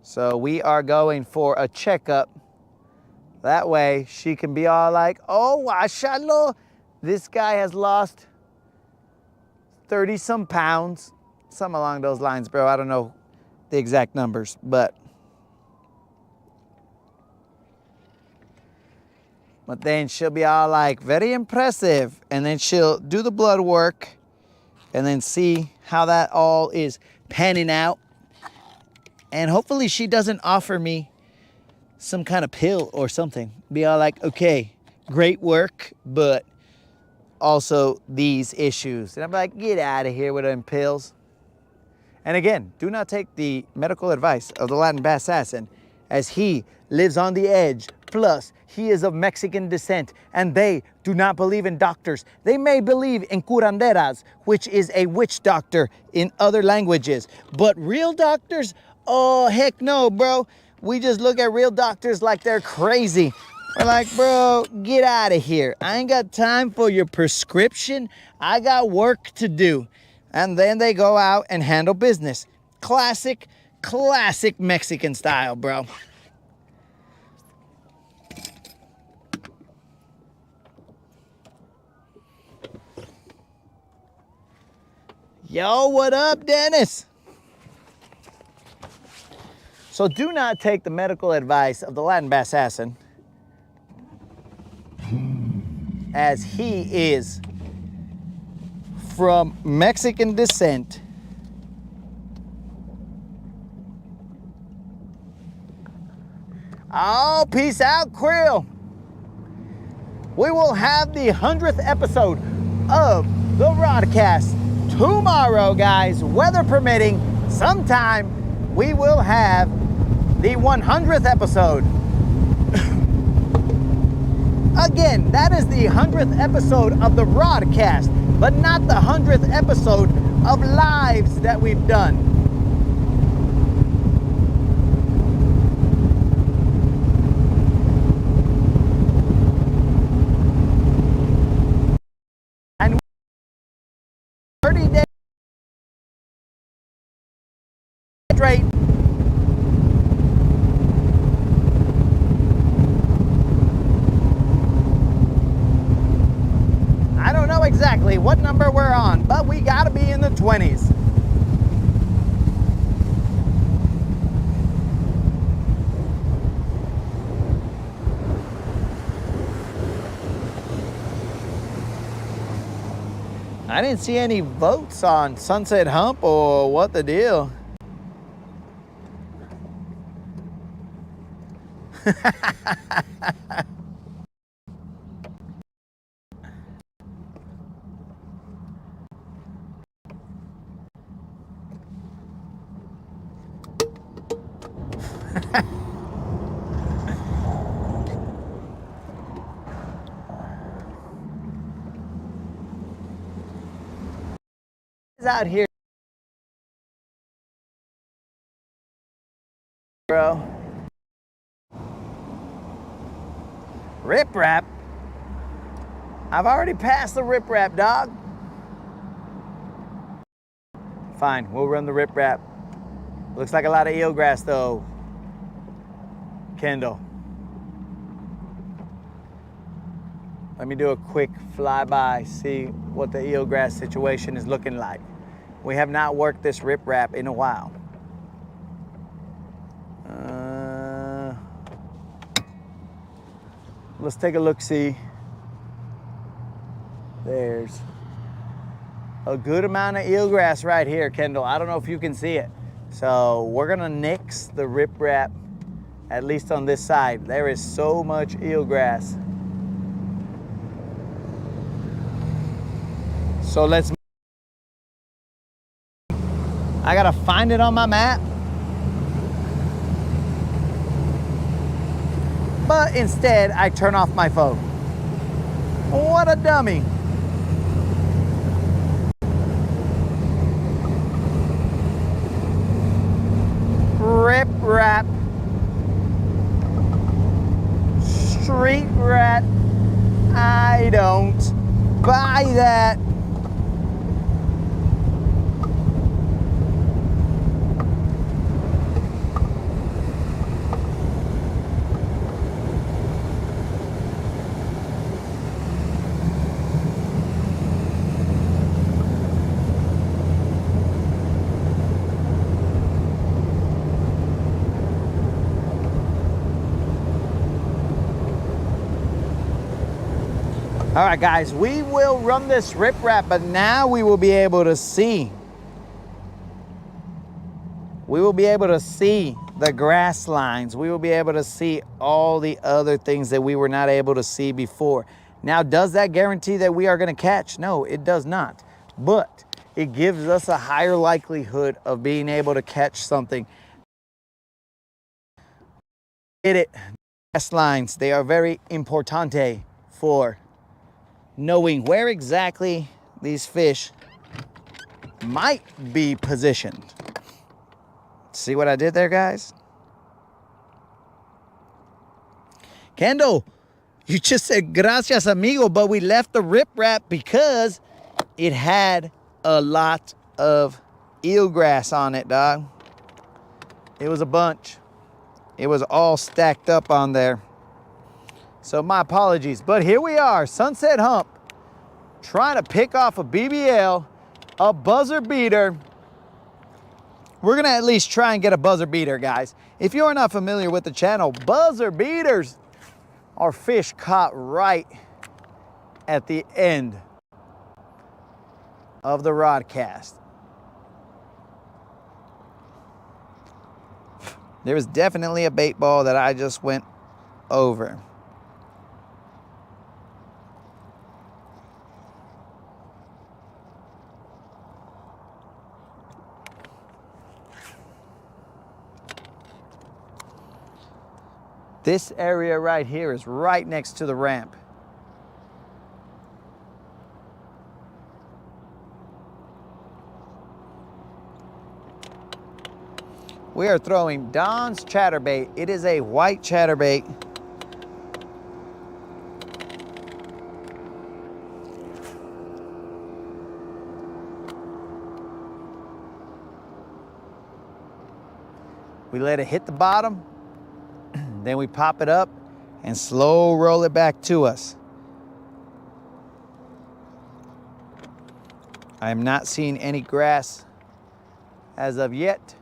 So we are going for a checkup. That way she can be all like, oh, mashallah, this guy has lost 30 some pounds. Something along those lines, bro. I don't know the exact numbers, but then she'll be all like, very impressive. And then she'll do the blood work and then see how that all is panning out. And hopefully she doesn't offer me some kind of pill or something. Be all like, okay, great work, but also these issues. And I'm like, get out of here with them pills. And again, do not take the medical advice of the Latin Bass Assassin, as he lives on the edge. Plus, he is of Mexican descent, and they do not believe in doctors. They may believe in curanderas, which is a witch doctor in other languages. But real doctors? Oh, heck no, bro. We just look at real doctors like they're crazy. We're like, bro, get out of here. I ain't got time for your prescription. I got work to do. And then they go out and handle business. Classic Mexican style, bro. Yo, what up, Dennis? So do not take the medical advice of the Latin Bass Assassin, as he is from Mexican descent. Oh, peace out, Krill. We will have the 100th episode of the Rodcast tomorrow, guys, weather permitting. Sometime we will have the 100th episode. Again, that is the 100th episode of the Rodcast, but not the 100th episode of lives that we've done. And 30 days exactly what number we're on, but we gotta be in the 20s. I didn't see any votes on Sunset Hump or what the deal. Out here, bro. Rip rap. I've already passed the rip rap, dog. Fine, we'll run the rip rap. Looks like a lot of eelgrass though, Kendall. Let me do a quick flyby, see what the eelgrass situation is looking like. We have not worked this rip rap in a while. Let's take a look-see. There's a good amount of eelgrass right here, Kendall. I don't know if you can see it. So we're gonna nix the rip rap, at least on this side. There is so much eelgrass. So let's, I gotta find it on my map. But instead, I turn off my phone. What a dummy. Rip rap. Street rat. I don't buy that. All right, guys, we will run this rip wrap, but now we will be able to see. We will be able to see the grass lines. We will be able to see all the other things that we were not able to see before. Now, does that guarantee that we are going to catch? No, it does not. But it gives us a higher likelihood of being able to catch something. Get it? Grass lines, they are very importante for knowing where exactly these fish might be positioned. See what I did there, guys? Kendall, you just said gracias, amigo, but we left the rip wrap because it had a lot of eelgrass on it, dog. It was a bunch. It was all stacked up on there. So my apologies, but here we are, Sunset Hump, trying to pick off a BBL, a buzzer beater. We're gonna at least try and get a buzzer beater, guys. If you are not familiar with the channel, buzzer beaters are fish caught right at the end of the Rodcast. There was definitely a bait ball that I just went over. This area right here is right next to the ramp. We are throwing Don's chatterbait. It is a white chatterbait. We let it hit the bottom. Then we pop it up and slow roll it back to us. I am not seeing any grass as of yet.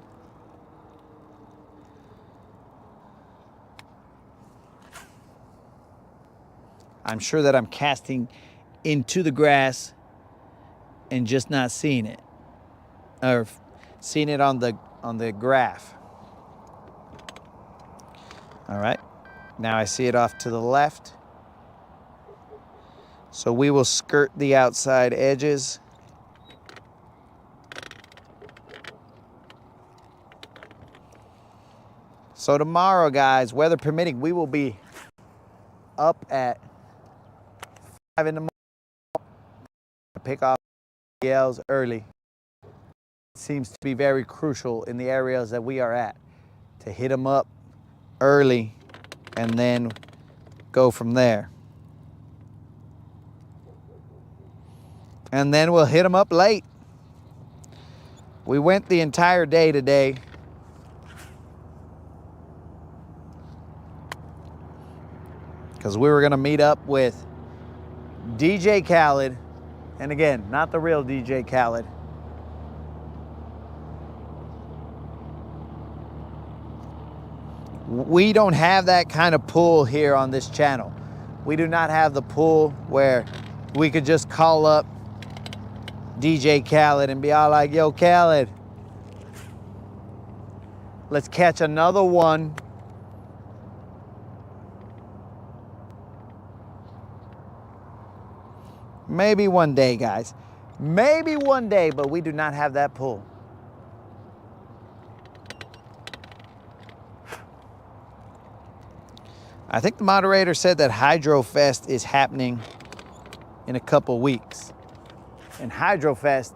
I'm sure that I'm casting into the grass and just not seeing it, or seeing it on the graph. All right, now I see it off to the left. So we will skirt the outside edges. So tomorrow, guys, weather permitting, we will be up at 5 in the morning to pick off yells early. It seems to be very crucial in the areas that we are at to hit them up early and then go from there. And then we'll hit them up late. We went the entire day today. Because we were going to meet up with DJ Khaled. And again, not the real DJ Khaled. We don't have that kind of pull here on this channel. We do not have the pull where we could just call up DJ Khaled and be all like, yo, Khaled, let's catch another one. Maybe one day, guys. Maybe one day, but we do not have that pull. I think the moderator said that Hydro Fest is happening in a couple weeks. And Hydro Fest,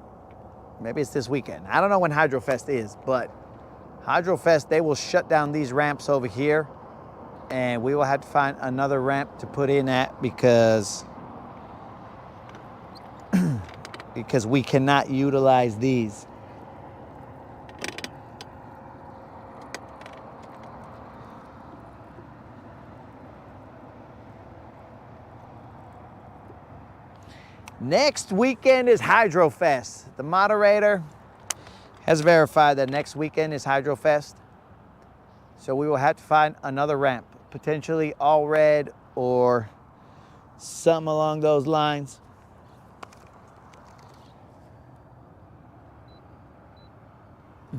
maybe it's this weekend. I don't know when Hydro Fest is, but Hydro Fest, they will shut down these ramps over here, and we will have to find another ramp to put in at because we cannot utilize these. Next weekend is Hydro Fest. The moderator has verified that next weekend is Hydro Fest. So we will have to find another ramp, potentially all red or something along those lines.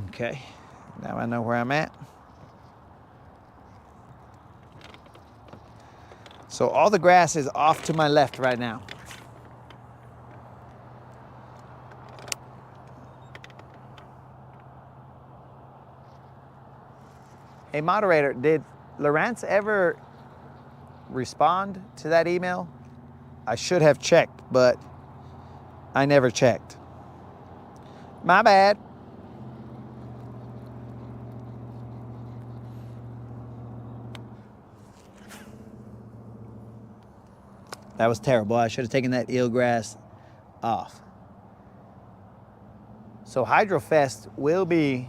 Okay, now I know where I'm at. So all the grass is off to my left right now. Hey, moderator, did Lawrence ever respond to that email? I should have checked, but I never checked. My bad. That was terrible. I should have taken that eelgrass off. So Hydrofest will be,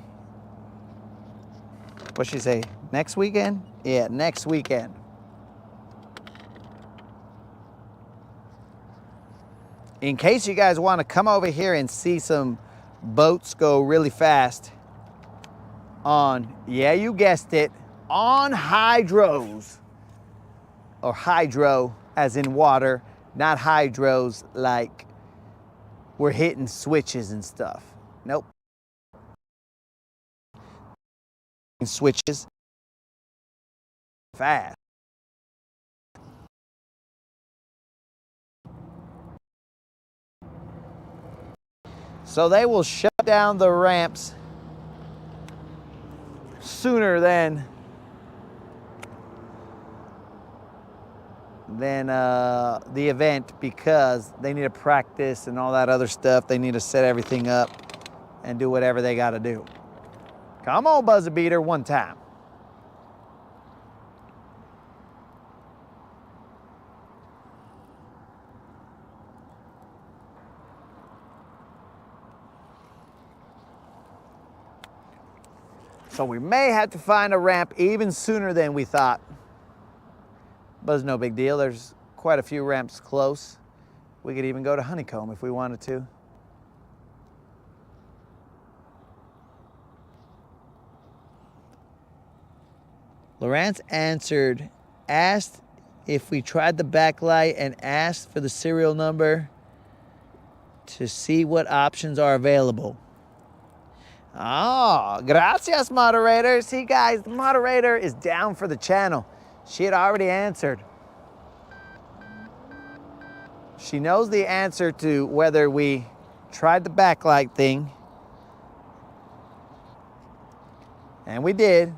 what'd she say, next weekend? Yeah, next weekend. In case you guys want to come over here and see some boats go really fast on, yeah, you guessed it, on hydros, or hydro as in water, not hydros like we're hitting switches and stuff. Nope. Switches fast. So they will shut down the ramps sooner than the event, because they need to practice and all that other stuff. They need to set everything up and do whatever they got to do. Come on, buzzer beater, one time. So we may have to find a ramp even sooner than we thought. But it's no big deal. There's quite a few ramps close. We could even go to Honeycomb if we wanted to. Lawrence answered, asked if we tried the backlight and asked for the serial number to see what options are available. Oh, gracias, moderator. See, guys, the moderator is down for the channel. She had already answered. She knows the answer to whether we tried the backlight thing. And we did.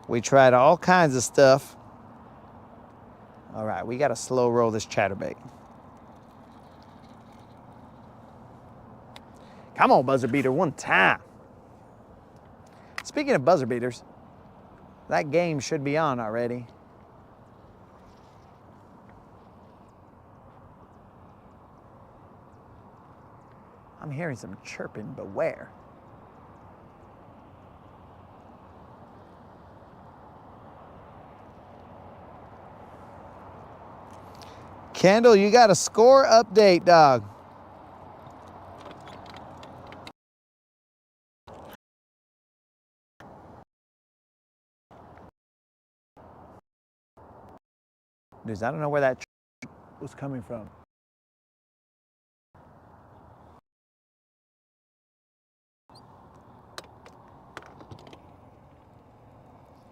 We tried all kinds of stuff. All right, we got to slow roll this chatterbait. Come on, buzzer beater, one time. Speaking of buzzer beaters, that game should be on already. I'm hearing some chirping, but where? Kendall, you got a score update, dog. Dude, I don't know where that was coming from.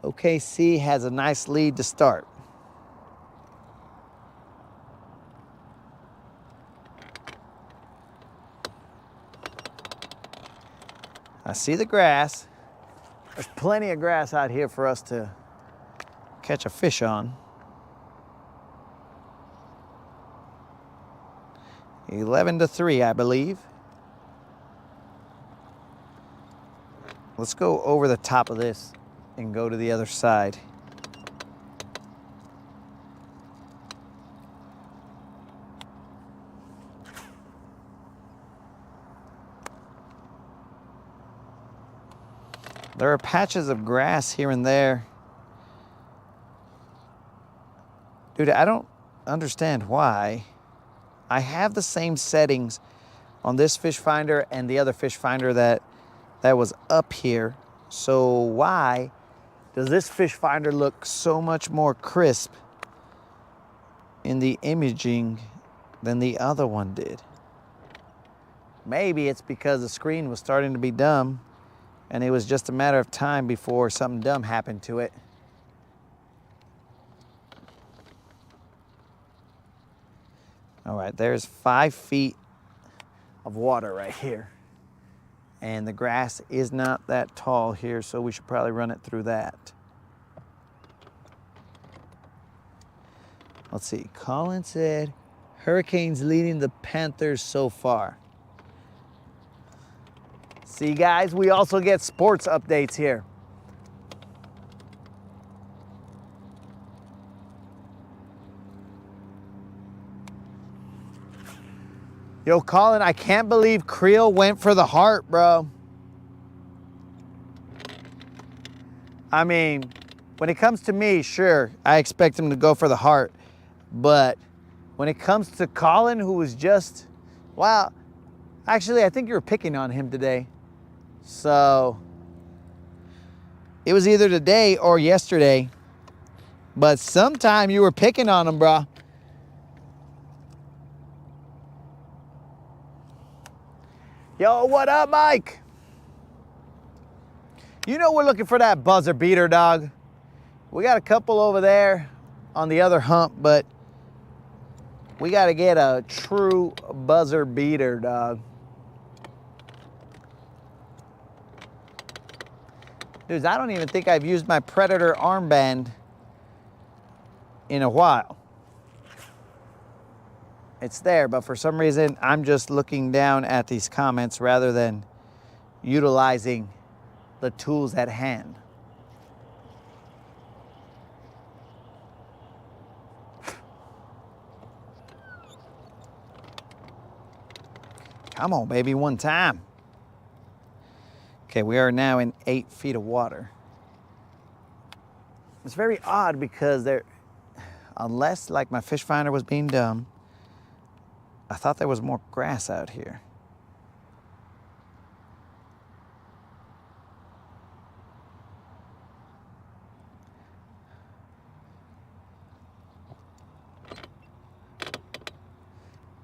OKC has a nice lead to start. I see the grass. There's plenty of grass out here for us to catch a fish on. 11-3, I believe. Let's go over the top of this and go to the other side. There are patches of grass here and there. Dude, I don't understand why. I have the same settings on this fish finder and the other fish finder that was up here. So why does this fish finder look so much more crisp in the imaging than the other one did? Maybe it's because the screen was starting to be dumb and it was just a matter of time before something dumb happened to it. All right, there's 5 feet of water right here. And the grass is not that tall here, so we should probably run it through that. Let's see, Colin said, Hurricanes leading the Panthers so far. See, guys, we also get sports updates here. Yo, Colin, I can't believe Creel went for the heart, bro. I mean, when it comes to me, sure, I expect him to go for the heart. But when it comes to Colin, who was just, wow, actually, I think you were picking on him today. So it was either today or yesterday. But sometime you were picking on him, bro. Yo, what up, Mike? You know we're looking for that buzzer beater, dog. We got a couple over there on the other hump, but we got to get a true buzzer beater, dog. Dudes, I don't even think I've used my Predator armband in a while. It's there, but for some reason, I'm just looking down at these comments rather than utilizing the tools at hand. Come on, baby, one time. Okay, we are now in 8 feet of water. It's very odd because there, unless like my fish finder was being dumb, I thought there was more grass out here.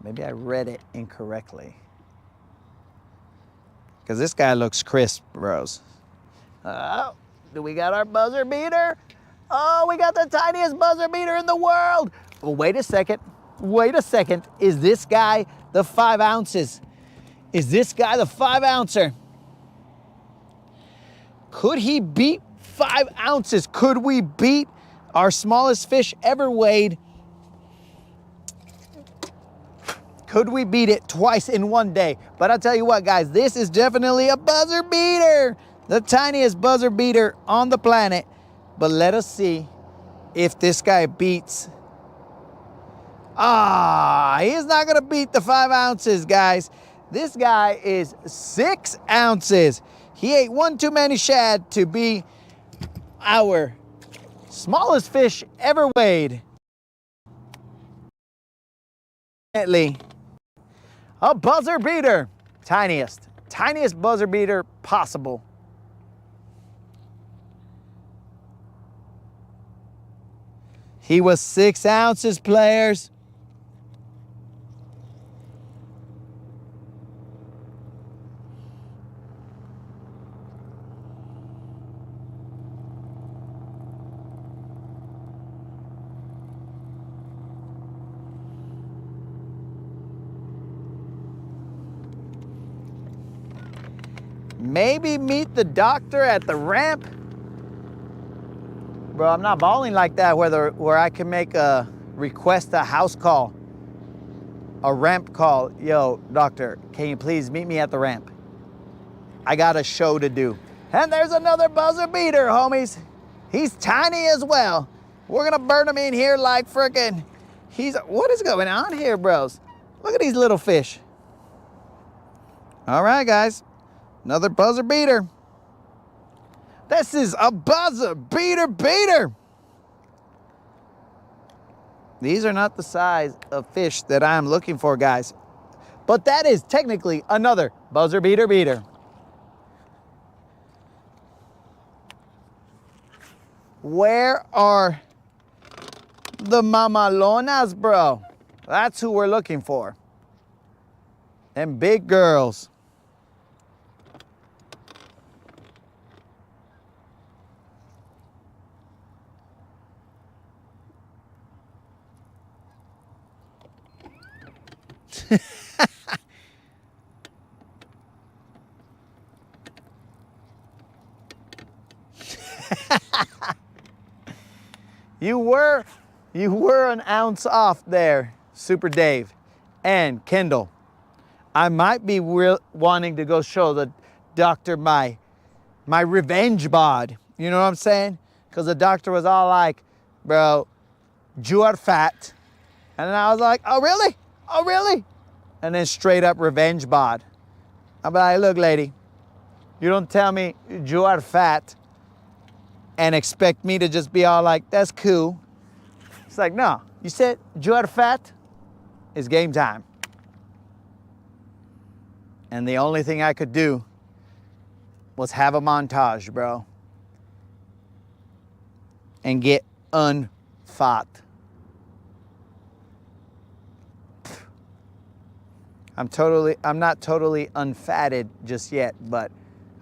Maybe I read it incorrectly. Because this guy looks crisp, bros. Oh, do we got our buzzer beater? Oh, we got the tiniest buzzer beater in the world. Well, wait a second. Wait a second. Is this guy the 5 ounces? Is this guy the 5 ouncer? Could he beat 5 ounces? Could we beat our smallest fish ever weighed? Could we beat it twice in one day? But I'll tell you what, guys, this is definitely a buzzer beater. The tiniest buzzer beater on the planet. But let us see if this guy beats. He's not gonna beat the 5 ounces, guys. This guy is 6 ounces. He ate one too many shad to be our smallest fish ever weighed. A buzzer beater. Tiniest buzzer beater possible. He was 6 ounces, players. Maybe meet the doctor at the ramp. Bro, I'm not balling like that where I can make a request a house call, a ramp call. Yo, doctor, can you please meet me at the ramp? I got a show to do. And there's another buzzer beater, homies. He's tiny as well. We're gonna burn him in here like frickin'. What is going on here, bros? Look at these little fish. All right, guys. Another buzzer beater. This is a buzzer beater. These are not the size of fish that I'm looking for, guys. But that is technically another buzzer beater. Where are the mamalonas, bro? That's who we're looking for. Them big girls. You were an ounce off there, Super Dave and Kendall. I might be wanting to go show the doctor my revenge bod. You know what I'm saying? Because the doctor was all like, bro, you are fat. And then I was like, oh, really? Oh, really? And then straight up revenge bod. I'm like, look, lady, you don't tell me you are fat and expect me to just be all like, that's cool. It's like, no, you said you are fat, it's game time. And the only thing I could do was have a montage, bro, and get unfat. I'm not totally unfatted just yet, but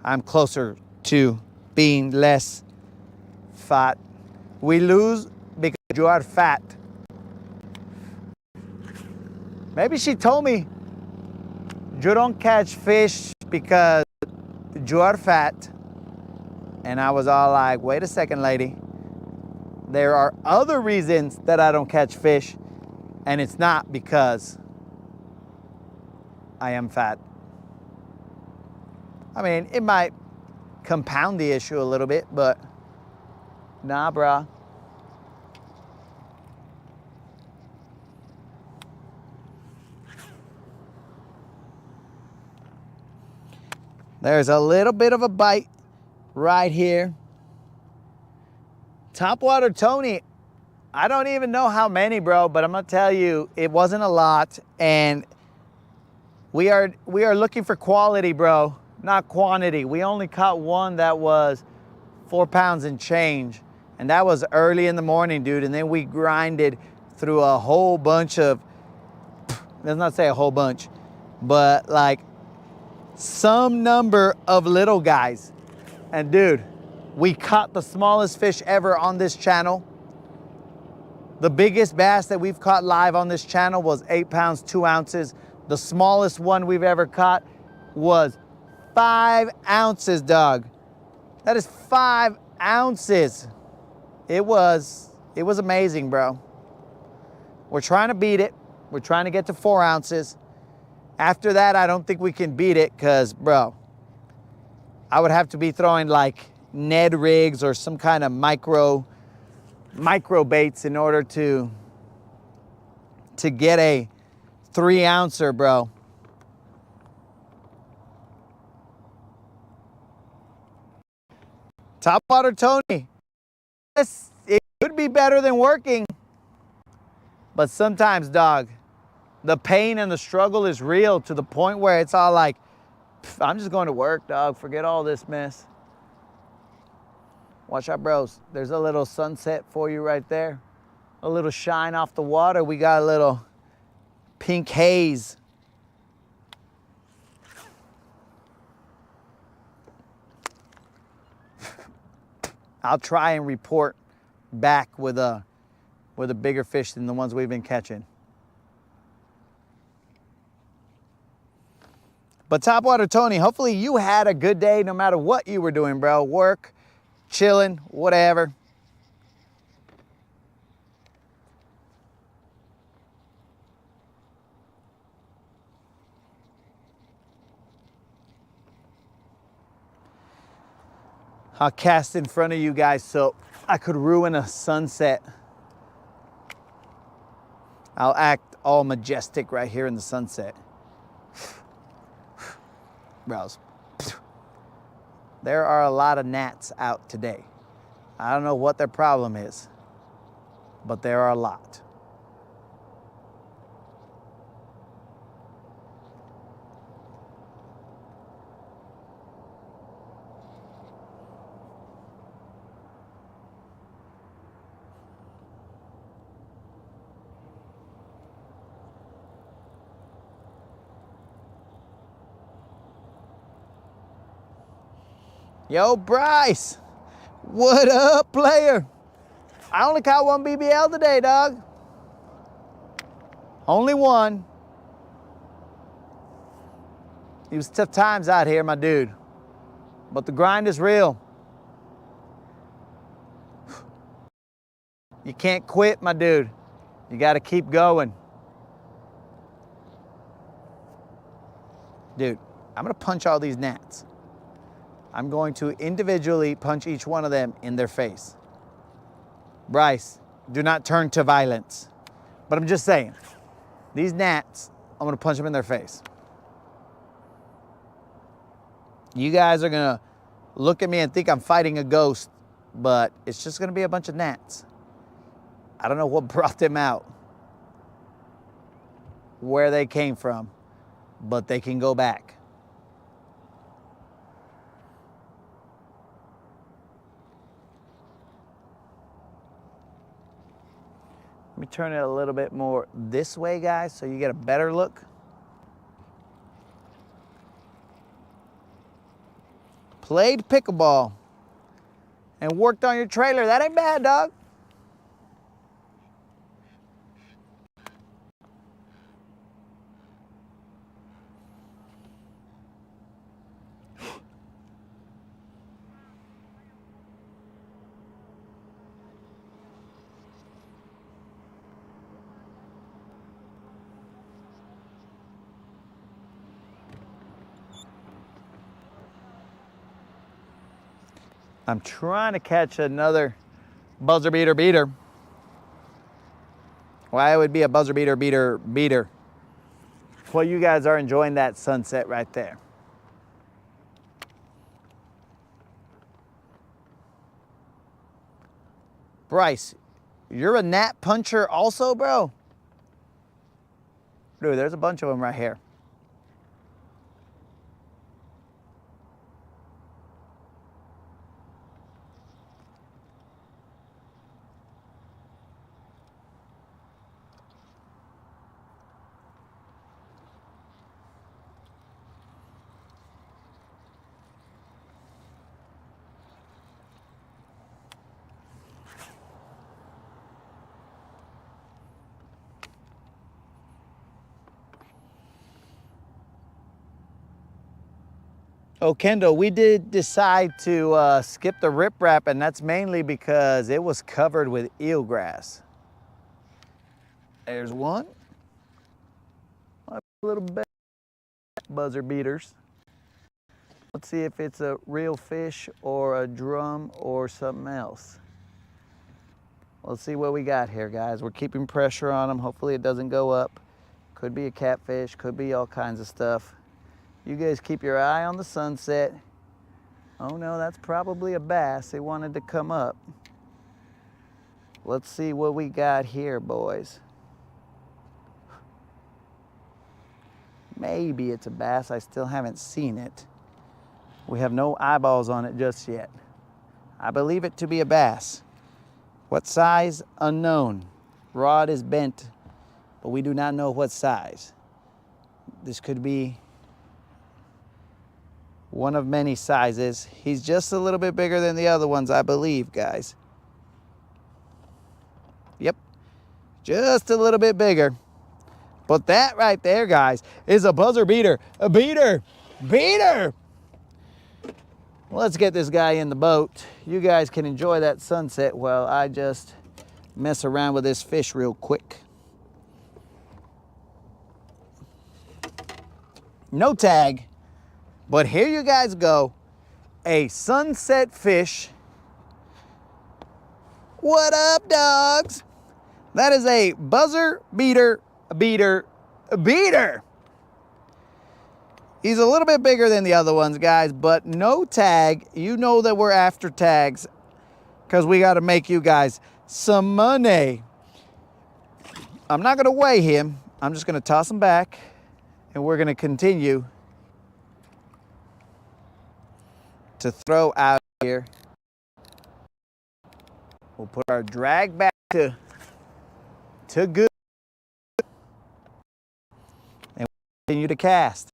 I'm closer to being less fat. We lose because you are fat. Maybe she told me you don't catch fish because you are fat. And I was all like, wait a second, lady. There are other reasons that I don't catch fish, and it's not because I am fat. I mean, it might compound the issue a little bit, but nah, bruh. There's a little bit of a bite right here. Topwater Tony, I don't even know how many, bro, but I'm gonna tell you, it wasn't a lot, and we are looking for quality, bro, not quantity. We only caught one that was 4 pounds and change, and that was early in the morning, dude, and then we grinded through a whole bunch of let's not say a whole bunch, but like some number of little guys. And dude, we caught the smallest fish ever on this channel. The biggest bass that we've caught live on this channel was 8 pounds, 2 ounces. The smallest one we've ever caught was 5 ounces, dog. That is 5 ounces. It was amazing, bro. We're trying to beat it. We're trying to get to 4 ounces. After that, I don't think we can beat it because, bro, I would have to be throwing like Ned rigs or some kind of micro baits in order to get a 3 ouncer, bro. Topwater Tony. Yes, it could be better than working. But sometimes, dog, the pain and the struggle is real to the point where it's all like, I'm just going to work, dog. Forget all this mess. Watch out, bros. There's a little sunset for you right there. A little shine off the water. We got a little pink haze. I'll try and report back with a bigger fish than the ones we've been catching. But Topwater Tony, hopefully you had a good day no matter what you were doing, bro. Work, chilling, whatever. I'll cast in front of you guys so I could ruin a sunset. I'll act all majestic right here in the sunset. Bros, there are a lot of gnats out today. I don't know what their problem is, but there are a lot. Yo, Bryce, what up, player? I only caught one BBL today, dog. Only one. It was tough times out here, my dude. But the grind is real. You can't quit, my dude. You got to keep going. Dude, I'm going to punch all these gnats. I'm going to individually punch each one of them in their face. Bryce, do not turn to violence. But I'm just saying, these gnats, I'm going to punch them in their face. You guys are going to look at me and think I'm fighting a ghost, but it's just going to be a bunch of gnats. I don't know what brought them out, where they came from, but they can go back. Let me turn it a little bit more this way, guys, so you get a better look. Played pickleball and worked on your trailer. That ain't bad, dog. I'm trying to catch another buzzer beater. Why it would be a buzzer beater. Well, you guys are enjoying that sunset right there. Bryce, you're a gnat puncher also, bro? Dude, there's a bunch of them right here. Oh, Kendall, we did decide to skip the riprap, and that's mainly because it was covered with eelgrass. There's one. A little bit buzzer beaters. Let's see if it's a real fish or a drum or something else. Let's see what we got here, guys. We're keeping pressure on them. Hopefully it doesn't go up. Could be a catfish, could be all kinds of stuff. You guys keep your eye on the sunset. Oh no, that's probably a bass. They wanted to come up. Let's see what we got here, boys. Maybe it's a bass. I still haven't seen it. We have no eyeballs on it just yet. I believe it to be a bass. What size? Unknown. Rod is bent, but we do not know what size. This could be one of many sizes. He's just a little bit bigger than the other ones, I believe, guys. Yep, just a little bit bigger. But that right there, guys, is a buzzer beater. A beater, beater. Let's get this guy in the boat. You guys can enjoy that sunset while I just mess around with this fish real quick. No tag, but here you guys go. A sunset fish. What up, dogs? That is a buzzer beater, beater, beater. He's a little bit bigger than the other ones, guys, but no tag. You know that we're after tags because we got to make you guys some money. I'm not going to weigh him. I'm just going to toss him back, and we're going to continue to throw out here. We'll put our drag back to good, and we'll continue to cast.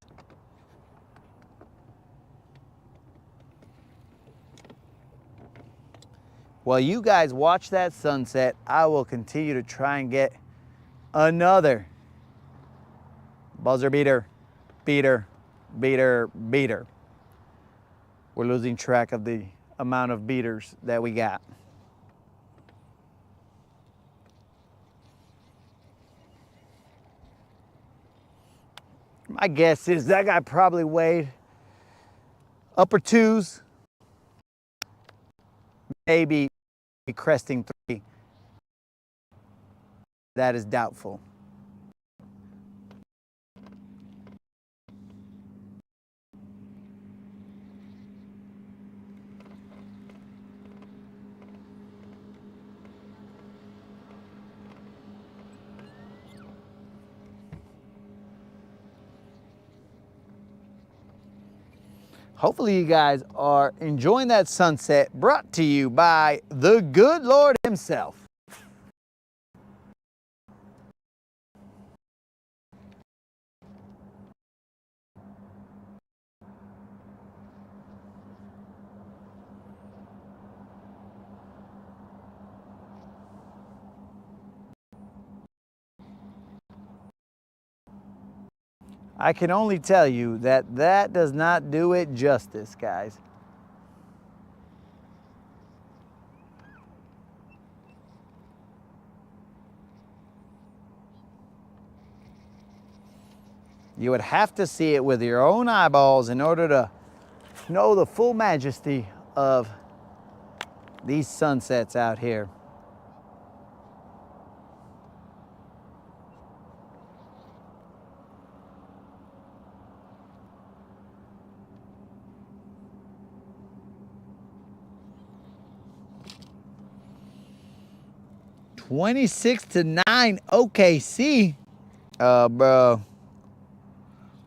While you guys watch that sunset, I will continue to try and get another buzzer beater, beater, beater, beater. We're losing track of the amount of beaters that we got. My guess is that guy probably weighed upper twos, maybe cresting 3. That is doubtful. Hopefully you guys are enjoying that sunset brought to you by the good Lord himself. I can only tell you that that does not do it justice, guys. You would have to see it with your own eyeballs in order to know the full majesty of these sunsets out here. $26-9 OKC. Bro.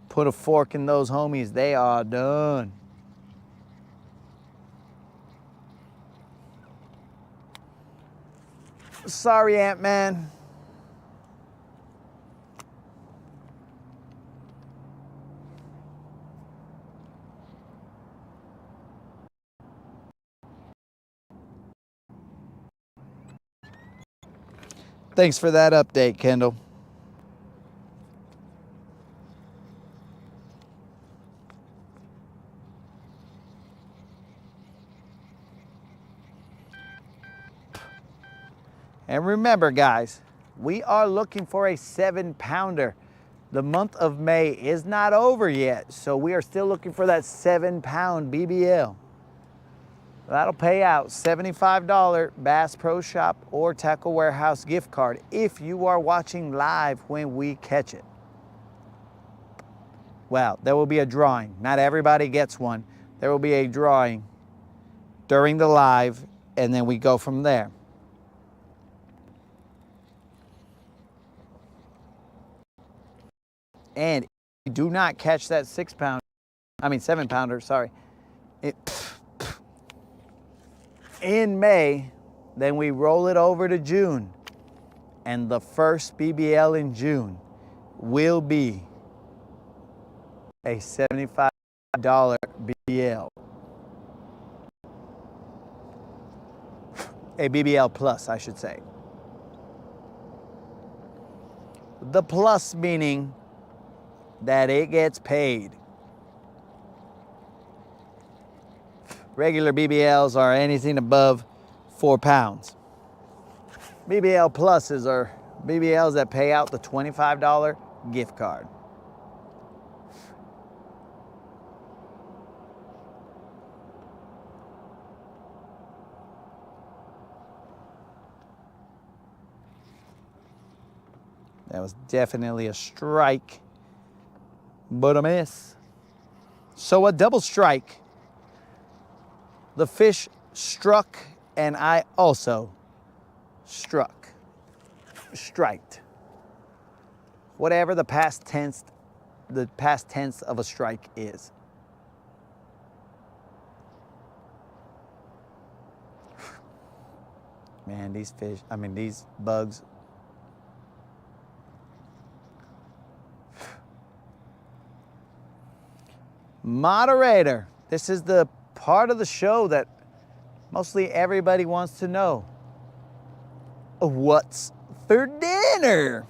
Put a fork in those homies. They are done. Sorry, Ant-Man. Thanks for that update, Kendall. And remember, guys, we are looking for a 7-pounder. The month of May is not over yet, so we are still looking for that 7-pound BBL. That'll pay out $75 Bass Pro Shop or Tackle Warehouse gift card if you are watching live when we catch it. Well, there will be a drawing. Not everybody gets one. There will be a drawing during the live, and then we go from there. And if you do not catch that 7-pounder, sorry, in May, then we roll it over to June. And the first BBL in June will be a $75 BBL. A BBL plus, I should say. The plus meaning that it gets paid. Regular BBLs are anything above 4 pounds. BBL pluses are BBLs that pay out the $25 gift card. That was definitely a strike, but a miss. So a double strike. The fish struck, and I also striked. Whatever the past tense of a strike is. Man, these bugs. Moderator, this is the part of the show that mostly everybody wants to know. What's for dinner?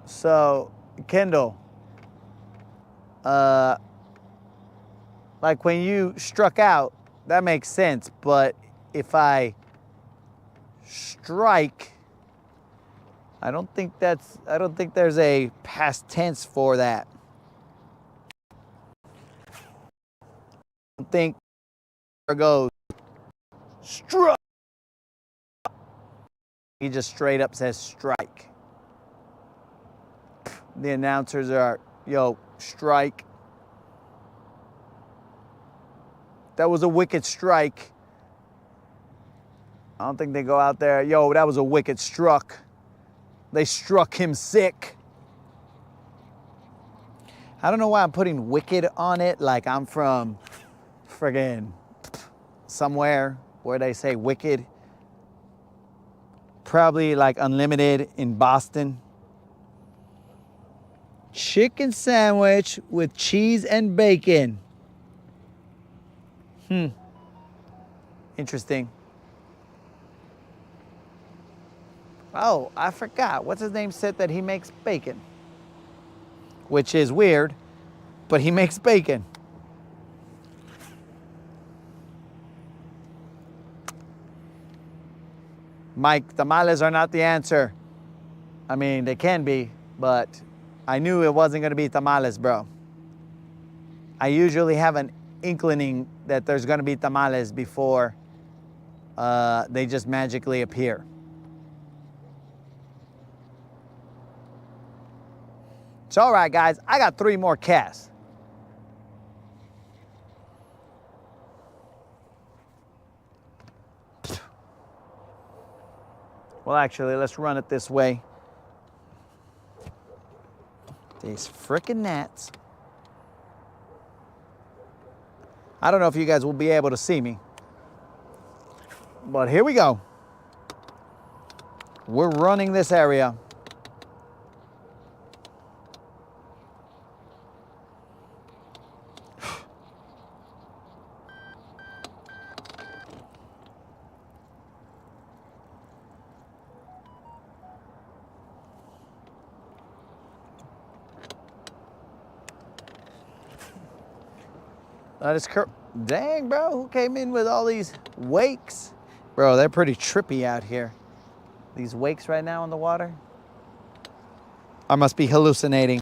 So, Kendall, like when you struck out, that makes sense. But if I strike, I don't think there's a past tense for that. I don't think there goes struck. He just straight up says strike. The announcers are, yo, strike. That was a wicked strike. I don't think they go out there, yo, that was a wicked struck. They struck him sick. I don't know why I'm putting wicked on it, like I'm from friggin' somewhere where they say wicked. Probably like Unlimited in Boston. Chicken sandwich with cheese and bacon. Interesting. Oh, I forgot. What's his name said that he makes bacon? Which is weird, but he makes bacon. Mike, tamales are not the answer. I mean, they can be, but I knew it wasn't going to be tamales, bro. I usually have an inkling that there's going to be tamales before they just magically appear. It's all right, guys. I got 3 more casts. Well, actually, let's run it this way. These frickin' gnats. I don't know if you guys will be able to see me, but here we go. We're running this area. That is dang, bro, who came in with all these wakes? Bro, they're pretty trippy out here. These wakes right now in the water. I must be hallucinating.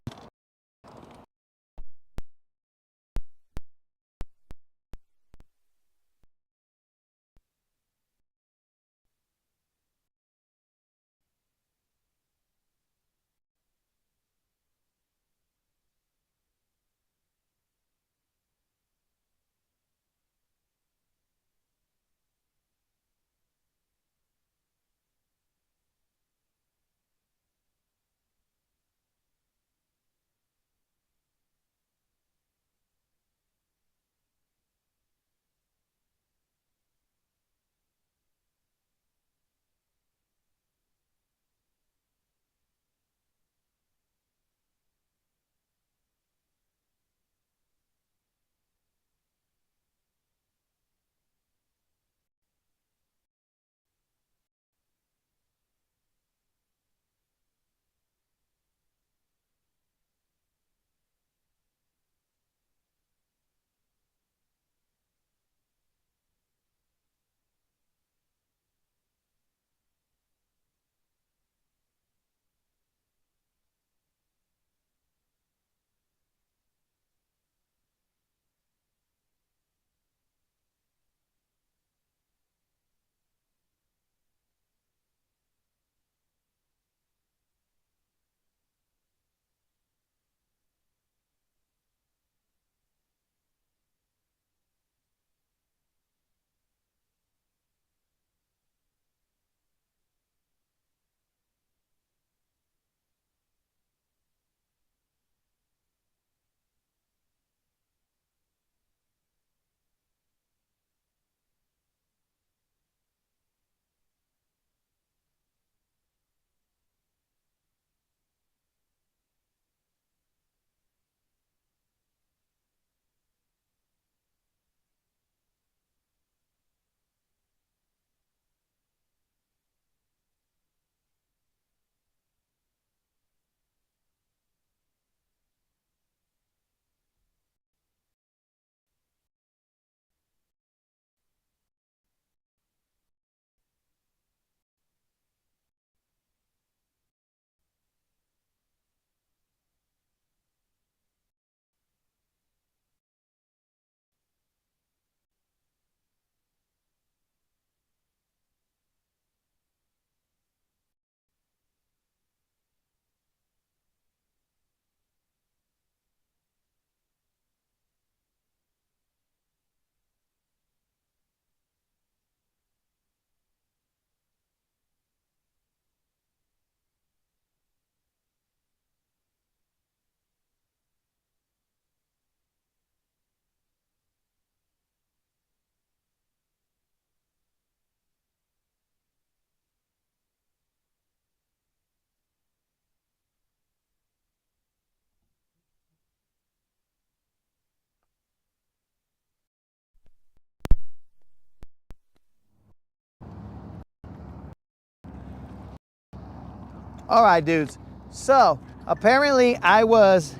All right, dudes. So apparently I was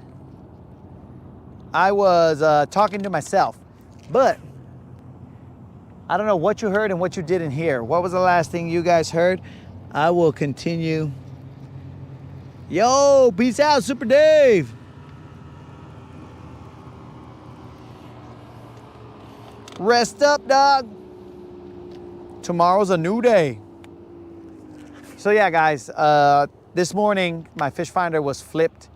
talking to myself, but I don't know what you heard and what you didn't hear. What was the last thing you guys heard? I will continue. Yo, peace out, Super Dave. Rest up, dog. Tomorrow's a new day. So yeah, guys, this morning my fish finder was flipped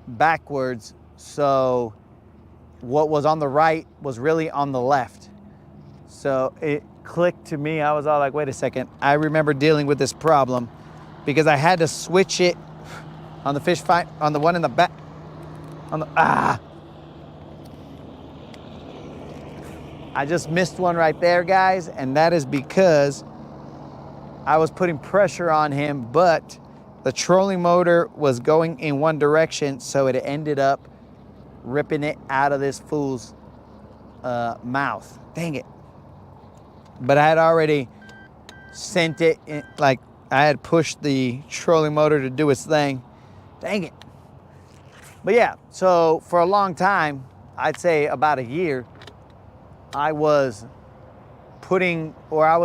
backwards. So what was on the right was really on the left. So it clicked to me. I was all like, wait a second. I remember dealing with this problem because I had to switch it on the fish finder, on the one in the back, on the, I just missed one right there, guys. And that is because I was putting pressure on him, but the trolling motor was going in one direction, so it ended up ripping it out of this fool's mouth. Dang it. But I had already sent it, in, like I had pushed the trolling motor to do its thing. Dang it. But yeah, so for a long time, I'd say about a year, I was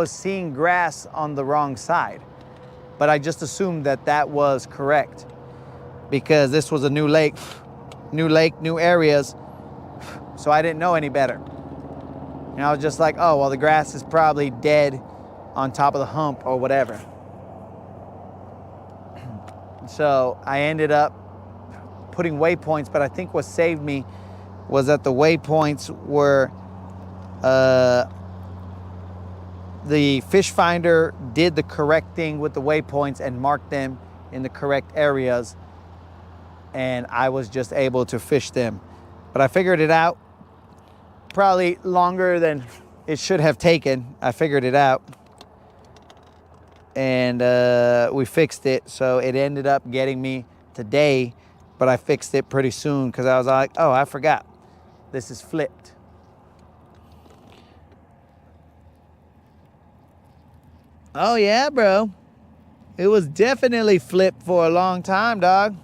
seeing grass on the wrong side. But I just assumed that that was correct because this was a new lake, new areas. So I didn't know any better. And I was just like, oh, well, the grass is probably dead on top of the hump or whatever. So I ended up putting waypoints, but I think what saved me was that the waypoints were, the fish finder did the correct thing with the waypoints and marked them in the correct areas, and I was just able to fish them. But I figured it out probably longer than it should have taken. I figured it out, and we fixed it, so it ended up getting me today, but I fixed it pretty soon because I was like, oh, I forgot. This is flipped. Oh yeah, bro. It was definitely flipped for a long time, dog.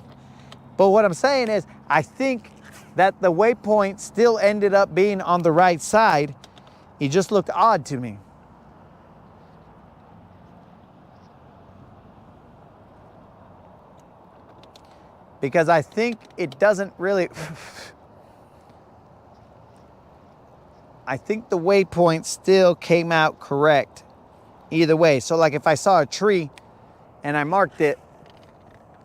But what I'm saying is, I think that the waypoint still ended up being on the right side. It just looked odd to me. Because I think it doesn't really... I think the waypoint still came out correct either way. So like if I saw a tree and I marked it,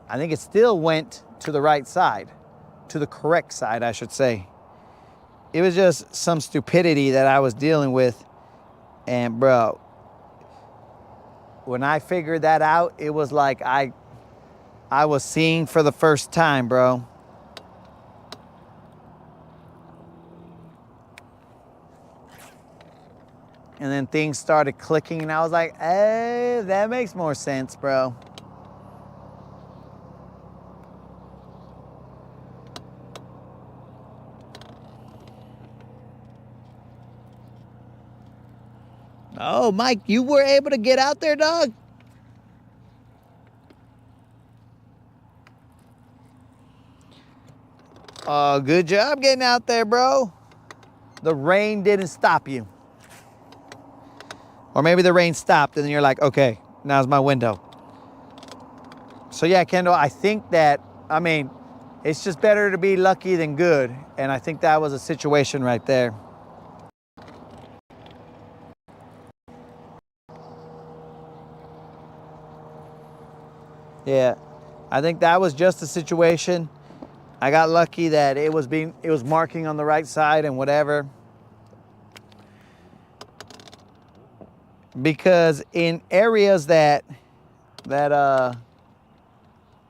I think it still went to the right side, to the correct side, I should say. It was just some stupidity that I was dealing with. And bro, when I figured that out, it was like I was seeing for the first time, bro. And then things started clicking and I was like, hey, that makes more sense, bro. Oh, Mike, you were able to get out there, dog? Oh, good job getting out there, bro. The rain didn't stop you. Or maybe the rain stopped and then you're like, okay, now's my window. So yeah, Kendall, I think that, I mean, it's just better to be lucky than good. And I think that was a situation right there. Yeah, I think that was just a situation. I got lucky that it was marking on the right side and whatever. Because in areas that I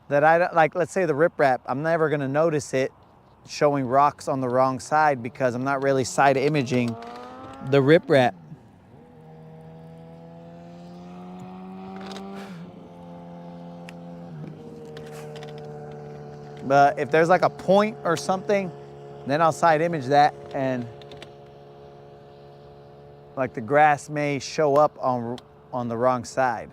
don't, like, let's say the riprap, I'm never gonna notice it showing rocks on the wrong side because I'm not really side imaging the riprap. But if there's like a point or something, then I'll side image that, and like the grass may show up on the wrong side.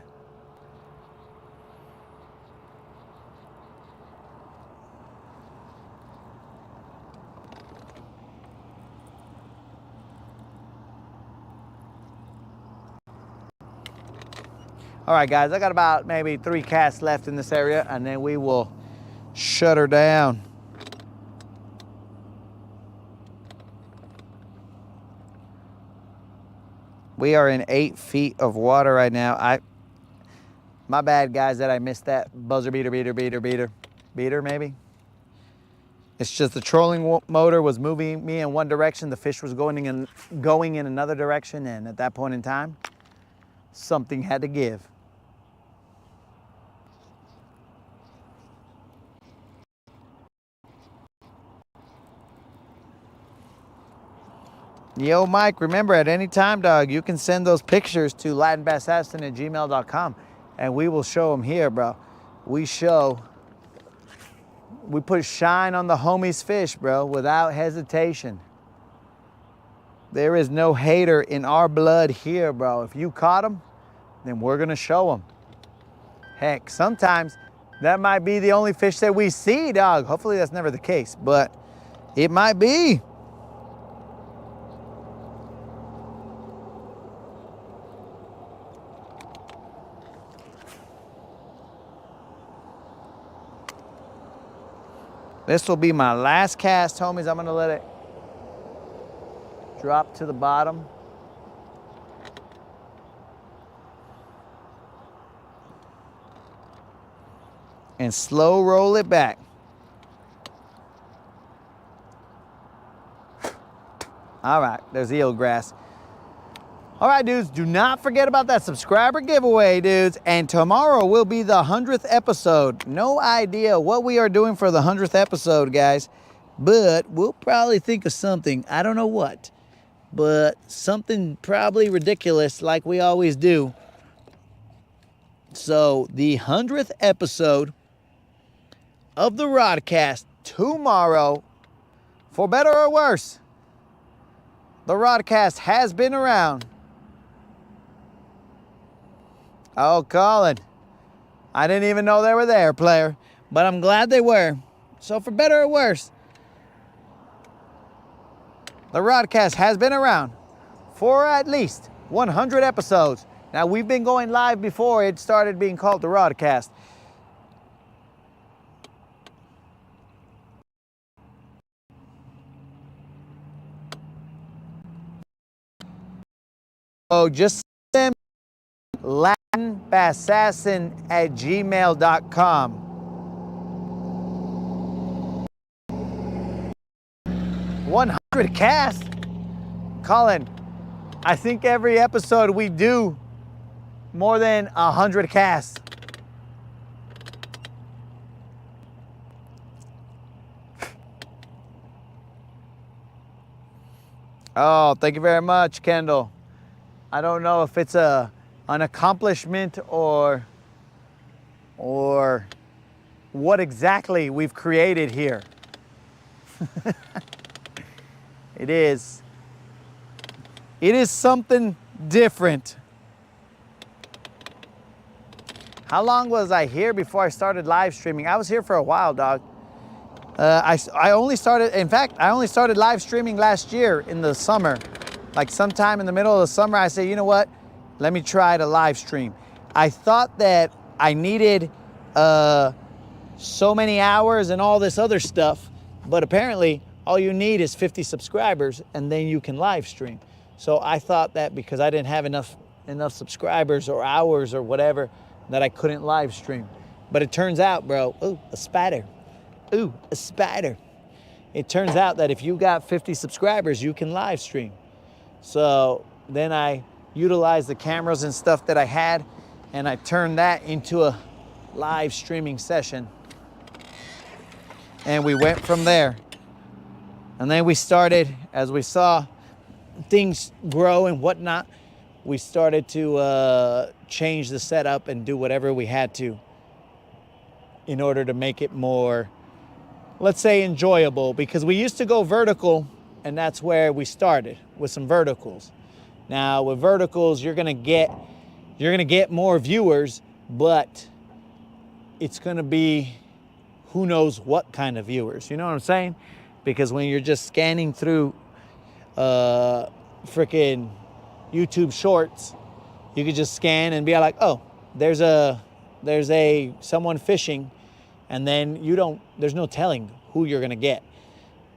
All right, guys, I got about maybe 3 casts left in this area, and then we will shut her down. We are in 8 feet of water right now. My bad, guys, that I missed that buzzer beater maybe. It's just the trolling motor was moving me in one direction. The fish was going in another direction, and at that point in time, something had to give. Yo, Mike, remember at any time, dog, you can send those pictures to latinbassassin@gmail.com and we will show them here, bro. We put shine on the homies' fish, bro, without hesitation. There is no hater in our blood here, bro. If you caught them, then we're gonna show them. Heck, sometimes that might be the only fish that we see, dog. Hopefully that's never the case, but it might be. This will be my last cast, homies. I'm gonna let it drop to the bottom. And slow roll it back. All right, there's eelgrass. All right, dudes, do not forget about that subscriber giveaway, dudes. And tomorrow will be the 100th episode. No idea what we are doing for the 100th episode, guys. But we'll probably think of something. I don't know what. But something probably ridiculous like we always do. So the 100th episode of the Rodcast tomorrow, for better or worse, the Rodcast has been around. Oh, Colin, I didn't even know they were there, player, but I'm glad they were. So for better or worse, the Rodcast has been around for at least 100 episodes. Now, we've been going live before it started being called the Rodcast. So just send latinbassassin@gmail.com. 100 casts? Colin, I think every episode we do more than 100 casts. Oh, thank you very much, Kendall. I don't know if it's an accomplishment or what exactly we've created here. It is something different. How long was I here before I started live streaming? I was here for a while, dog. I only started live streaming last year in the summer. Like sometime in the middle of the summer, I said, you know what? Let me try to live stream. I thought that I needed so many hours and all this other stuff, but apparently all you need is 50 subscribers and then you can live stream. So I thought that because I didn't have enough subscribers or hours or whatever, that I couldn't live stream. But it turns out, bro, ooh, a spider. Ooh, a spider. It turns out that if you got 50 subscribers, you can live stream. So then I utilized the cameras and stuff that I had, and I turned that into a live streaming session. And we went from there. And then we started, as we saw things grow and whatnot, we started to change the setup and do whatever we had to in order to make it more, let's say, enjoyable. Because we used to go vertical, and that's where we started, with some verticals. Now with verticals, you're gonna get more viewers, but it's gonna be who knows what kind of viewers. You know what I'm saying? Because when you're just scanning through freaking YouTube Shorts, you could just scan and be like, oh, there's someone fishing, and then there's no telling who you're gonna get.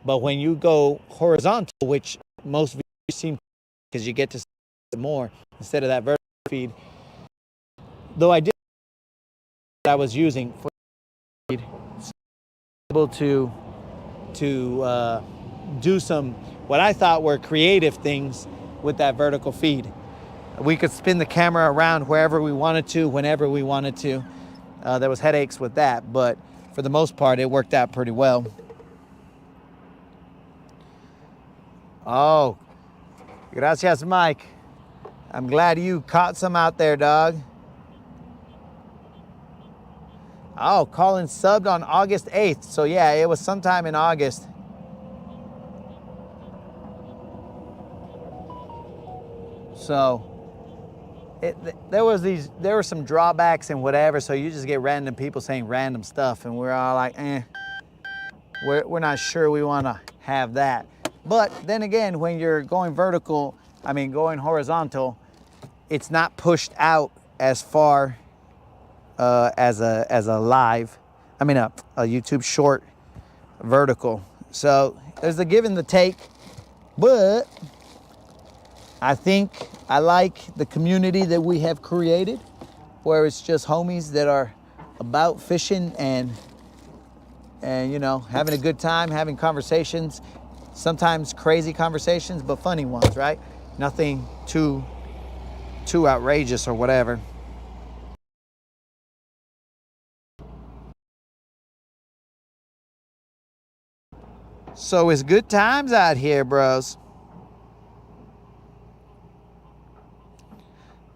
But when you go horizontal, which most viewers seem, because you get to see more instead of that vertical feed. Though I was using for feed, so able to do some what I thought were creative things with that vertical feed. We could spin the camera around wherever we wanted to, whenever we wanted to. There was headaches with that, but for the most part, it worked out pretty well. Oh, gracias, Mike. I'm glad you caught some out there, dog. Oh, Colin subbed on August 8th. So yeah, it was sometime in August. So there were some drawbacks and whatever. So you just get random people saying random stuff, and we're all like, we're not sure we want to have that. But then again, when you're going going horizontal, it's not pushed out as far as a live, a YouTube short vertical. So there's the give and the take, but I think I like the community that we have created, where it's just homies that are about fishing and you know, having a good time, having conversations, sometimes crazy conversations, but funny ones, right? Nothing too outrageous or whatever. So it's good times out here, bros.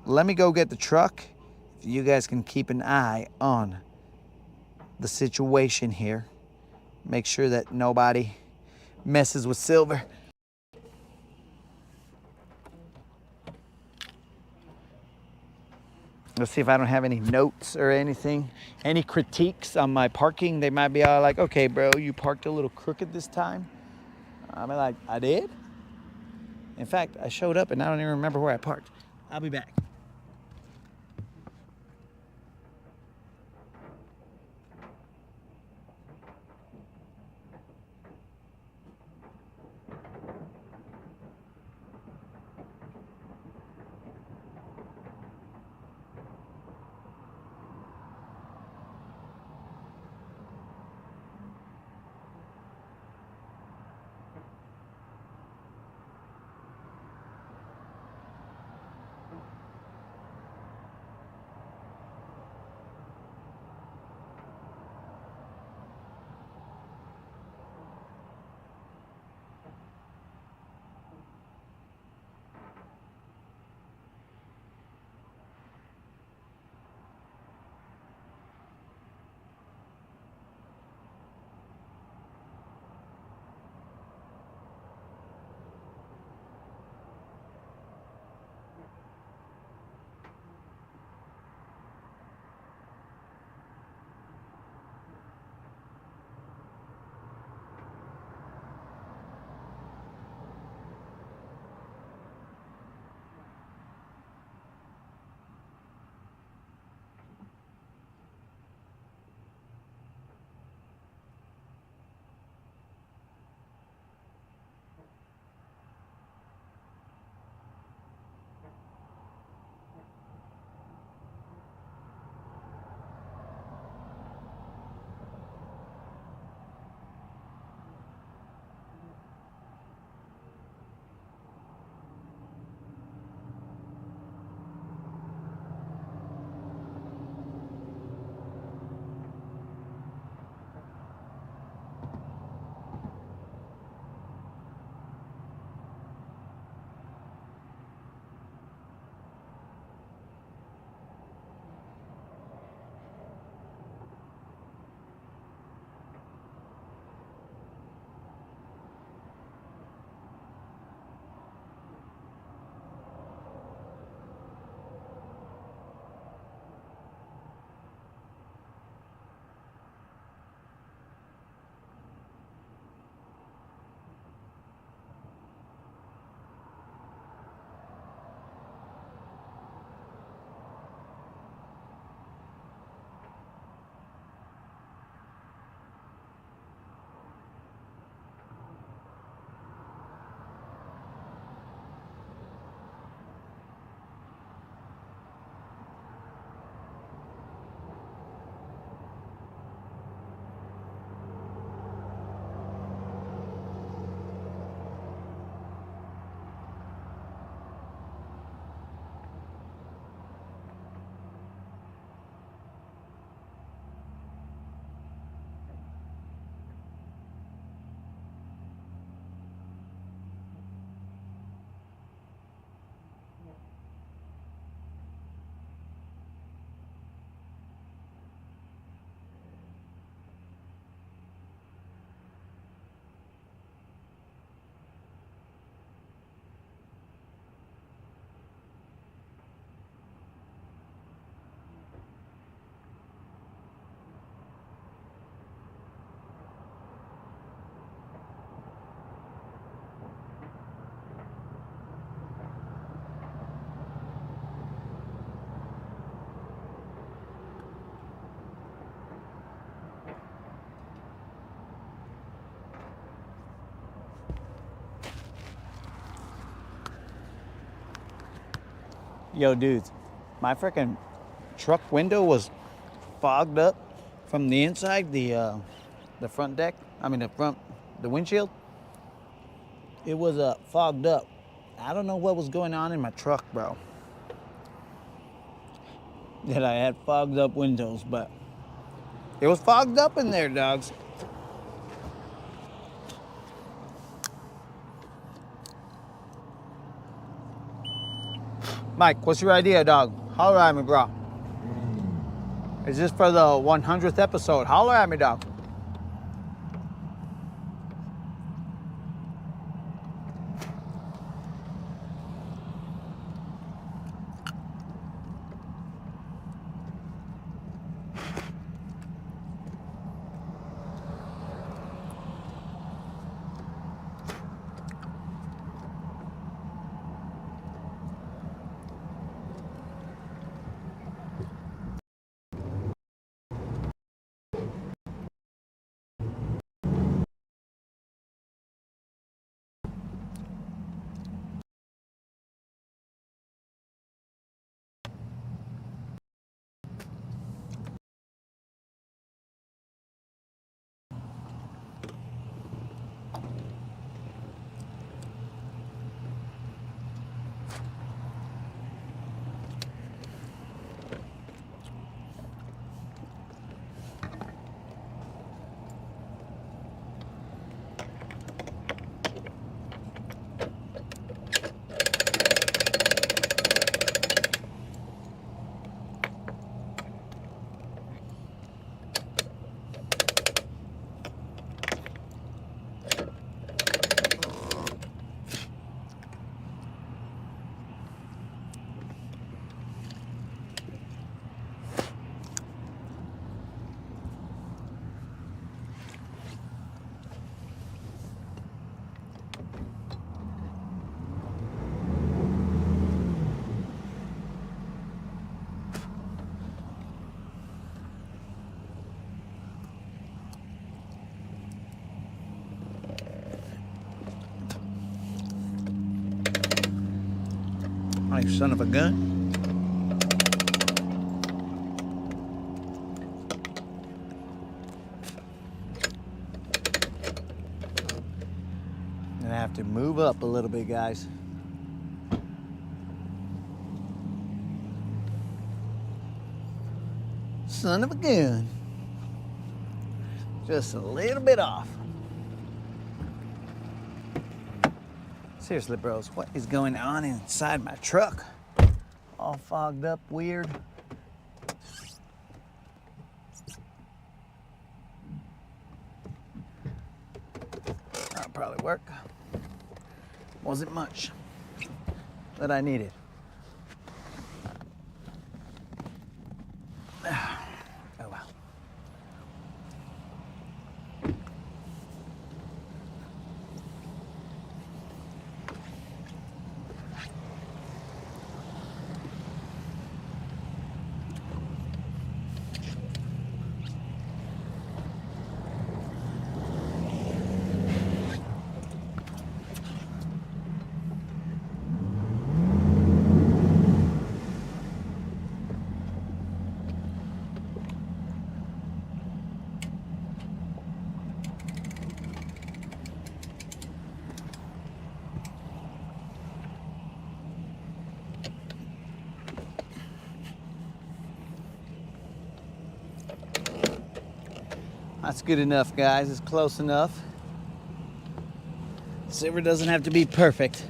Let me go get the truck. You guys can keep an eye on the situation here. Make sure that nobody messes with Silver. Let's see if I don't have any notes or anything. Any critiques on my parking. They might be all like, okay, bro, you parked a little crooked this time. I'm like, I did? In fact, I showed up and I don't even remember where I parked. I'll be back. Yo, dudes, my freaking truck window was fogged up from the inside, the front deck. I mean, the windshield. It was fogged up. I don't know what was going on in my truck, bro. That I had fogged up windows, but it was fogged up in there, dogs. Mike, what's your idea, dog? Holler at me, bro. Is this for the 100th episode? Holler at me, dog. Oh, you son of a gun. Gonna have to move up a little bit, guys. Son of a gun. Just a little bit off. Seriously, bros, what is going on inside my truck? All fogged up, weird. That'll probably work. Wasn't much that I needed. Oh well. That's good enough, guys. It's close enough. Silver doesn't have to be perfect.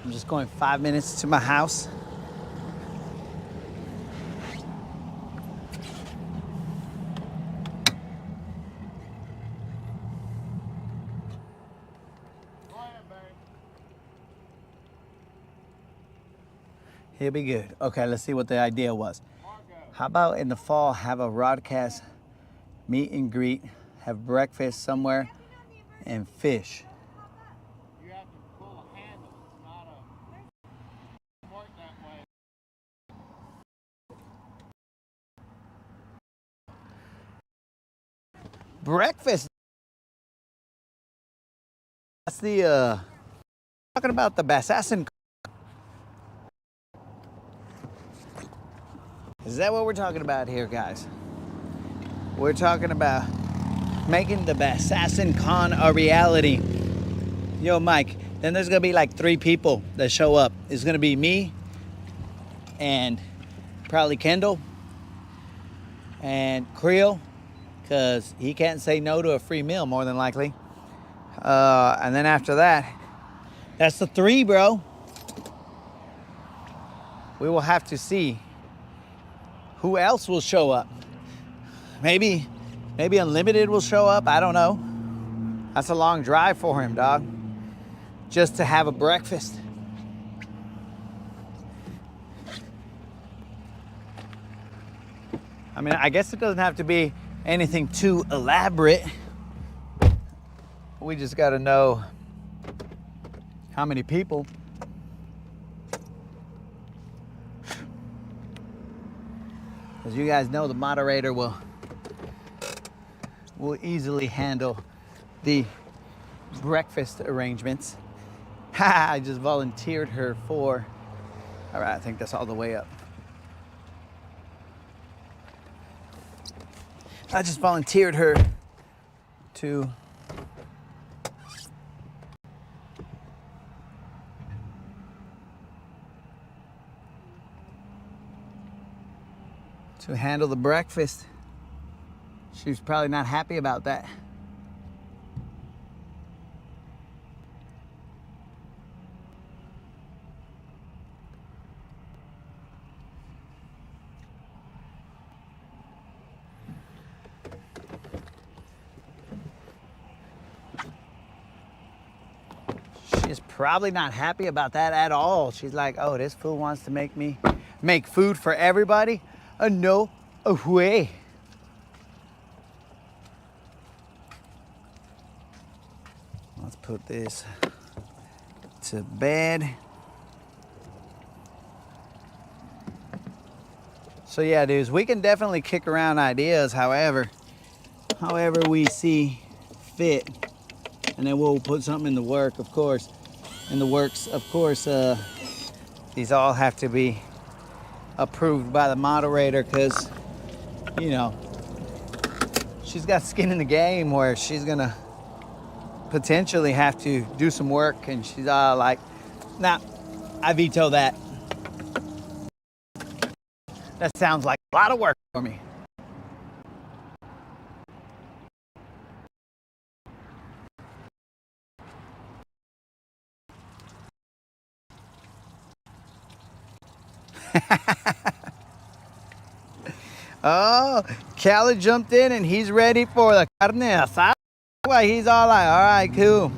I'm just going 5 minutes to my house. He'll be good. Okay, let's see what the idea was. How about in the fall, have a Rodcast meet and greet, have breakfast somewhere, and fish. You have to pull a handle. It's not a work that way. Breakfast. That's the talking about the Bassassin. Is that what we're talking about here, guys? We're talking about making the Assassin Con a reality. Yo, Mike, then there's gonna be like 3 people that show up. It's gonna be me and probably Kendall and Creel, because he can't say no to a free meal more than likely. And then after that, that's the 3, bro. We will have to see who else will show up. Maybe Unlimited will show up. I don't know. That's a long drive for him, dog. Just to have a breakfast. I mean, I guess it doesn't have to be anything too elaborate. We just got to know how many people. As you guys know, the moderator will easily handle the breakfast arrangements. Ha! I just volunteered her for. All right, I think that's all the way up. I just volunteered her to handle the breakfast. She's probably not happy about that. She's probably not happy about that at all. She's like, oh, this fool wants to make food for everybody? No way. Let's put this to bed. So yeah, dudes, we can definitely kick around ideas, however we see fit. And then we'll put something in the works, of course. These all have to be approved by the moderator, because, you know, she's got skin in the game where she's gonna potentially have to do some work, and she's like, nah, I veto that. That sounds like a lot of work for me. Oh, Khaled jumped in and he's ready for the carne asada. He's all like, all right, cool.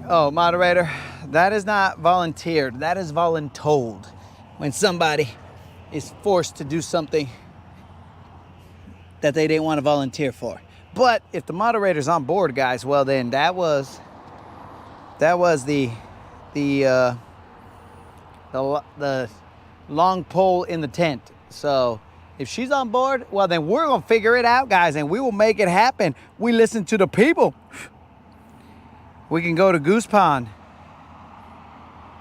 Oh, moderator, that is not volunteered. That is voluntold. When somebody is forced to do something that they didn't want to volunteer for. But if the moderator's on board, guys, well then that was the long pole in the tent. So if she's on board, well then we're gonna figure it out, guys, and we will make it happen. We listen to the people. We can go to Goose Pond.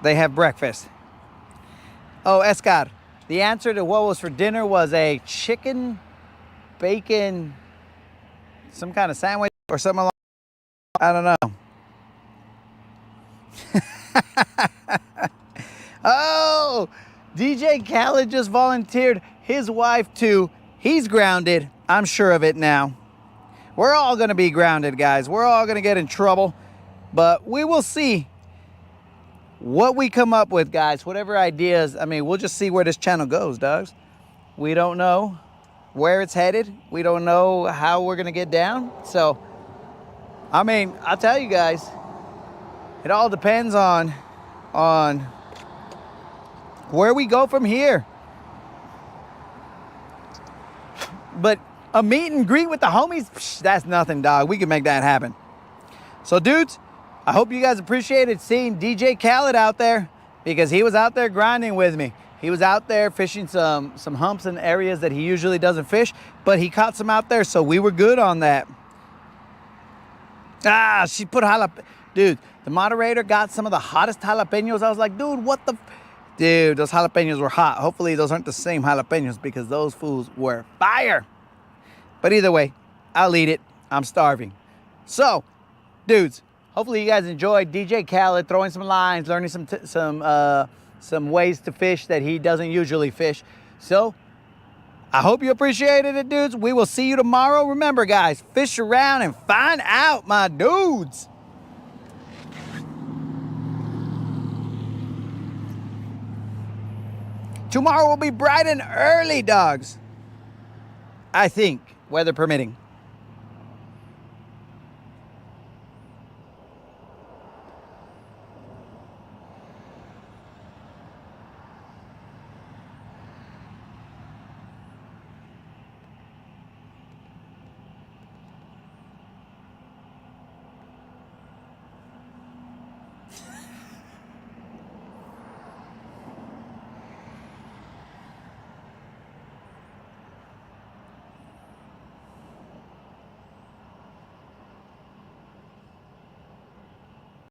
They have breakfast. Oh, Escar, the answer to what was for dinner was a chicken, bacon, some kind of sandwich or something along. I don't know. Oh, DJ Khaled just volunteered his wife too. He's grounded. I'm sure of it now. We're all going to be grounded, guys. We're all going to get in trouble. But we will see what we come up with, guys. Whatever ideas. I mean, we'll just see where this channel goes, dogs. We don't know where it's headed. We don't know how we're going to get down. So, I mean, I'll tell you guys, it all depends on where we go from here. But a meet and greet with the homies, psh, that's nothing, dog. We can make that happen. So, dudes, I hope you guys appreciated seeing DJ Khaled out there, because he was out there grinding with me. He was out there fishing some humps in areas that he usually doesn't fish, but he caught some out there, so we were good on that. Ah, she put jalapeno. Dude, the moderator got some of the hottest jalapenos. I was like, dude, what the... Dude, those jalapenos were hot. Hopefully those aren't the same jalapenos because those fools were fire. But either way, I'll eat it. I'm starving. So, dudes, hopefully you guys enjoyed DJ Khaled throwing some lines, learning some ways to fish that he doesn't usually fish. So, I hope you appreciated it, dudes. We will see you tomorrow. Remember, guys, fish around and find out, my dudes. Tomorrow will be bright and early, dogs. I think, weather permitting.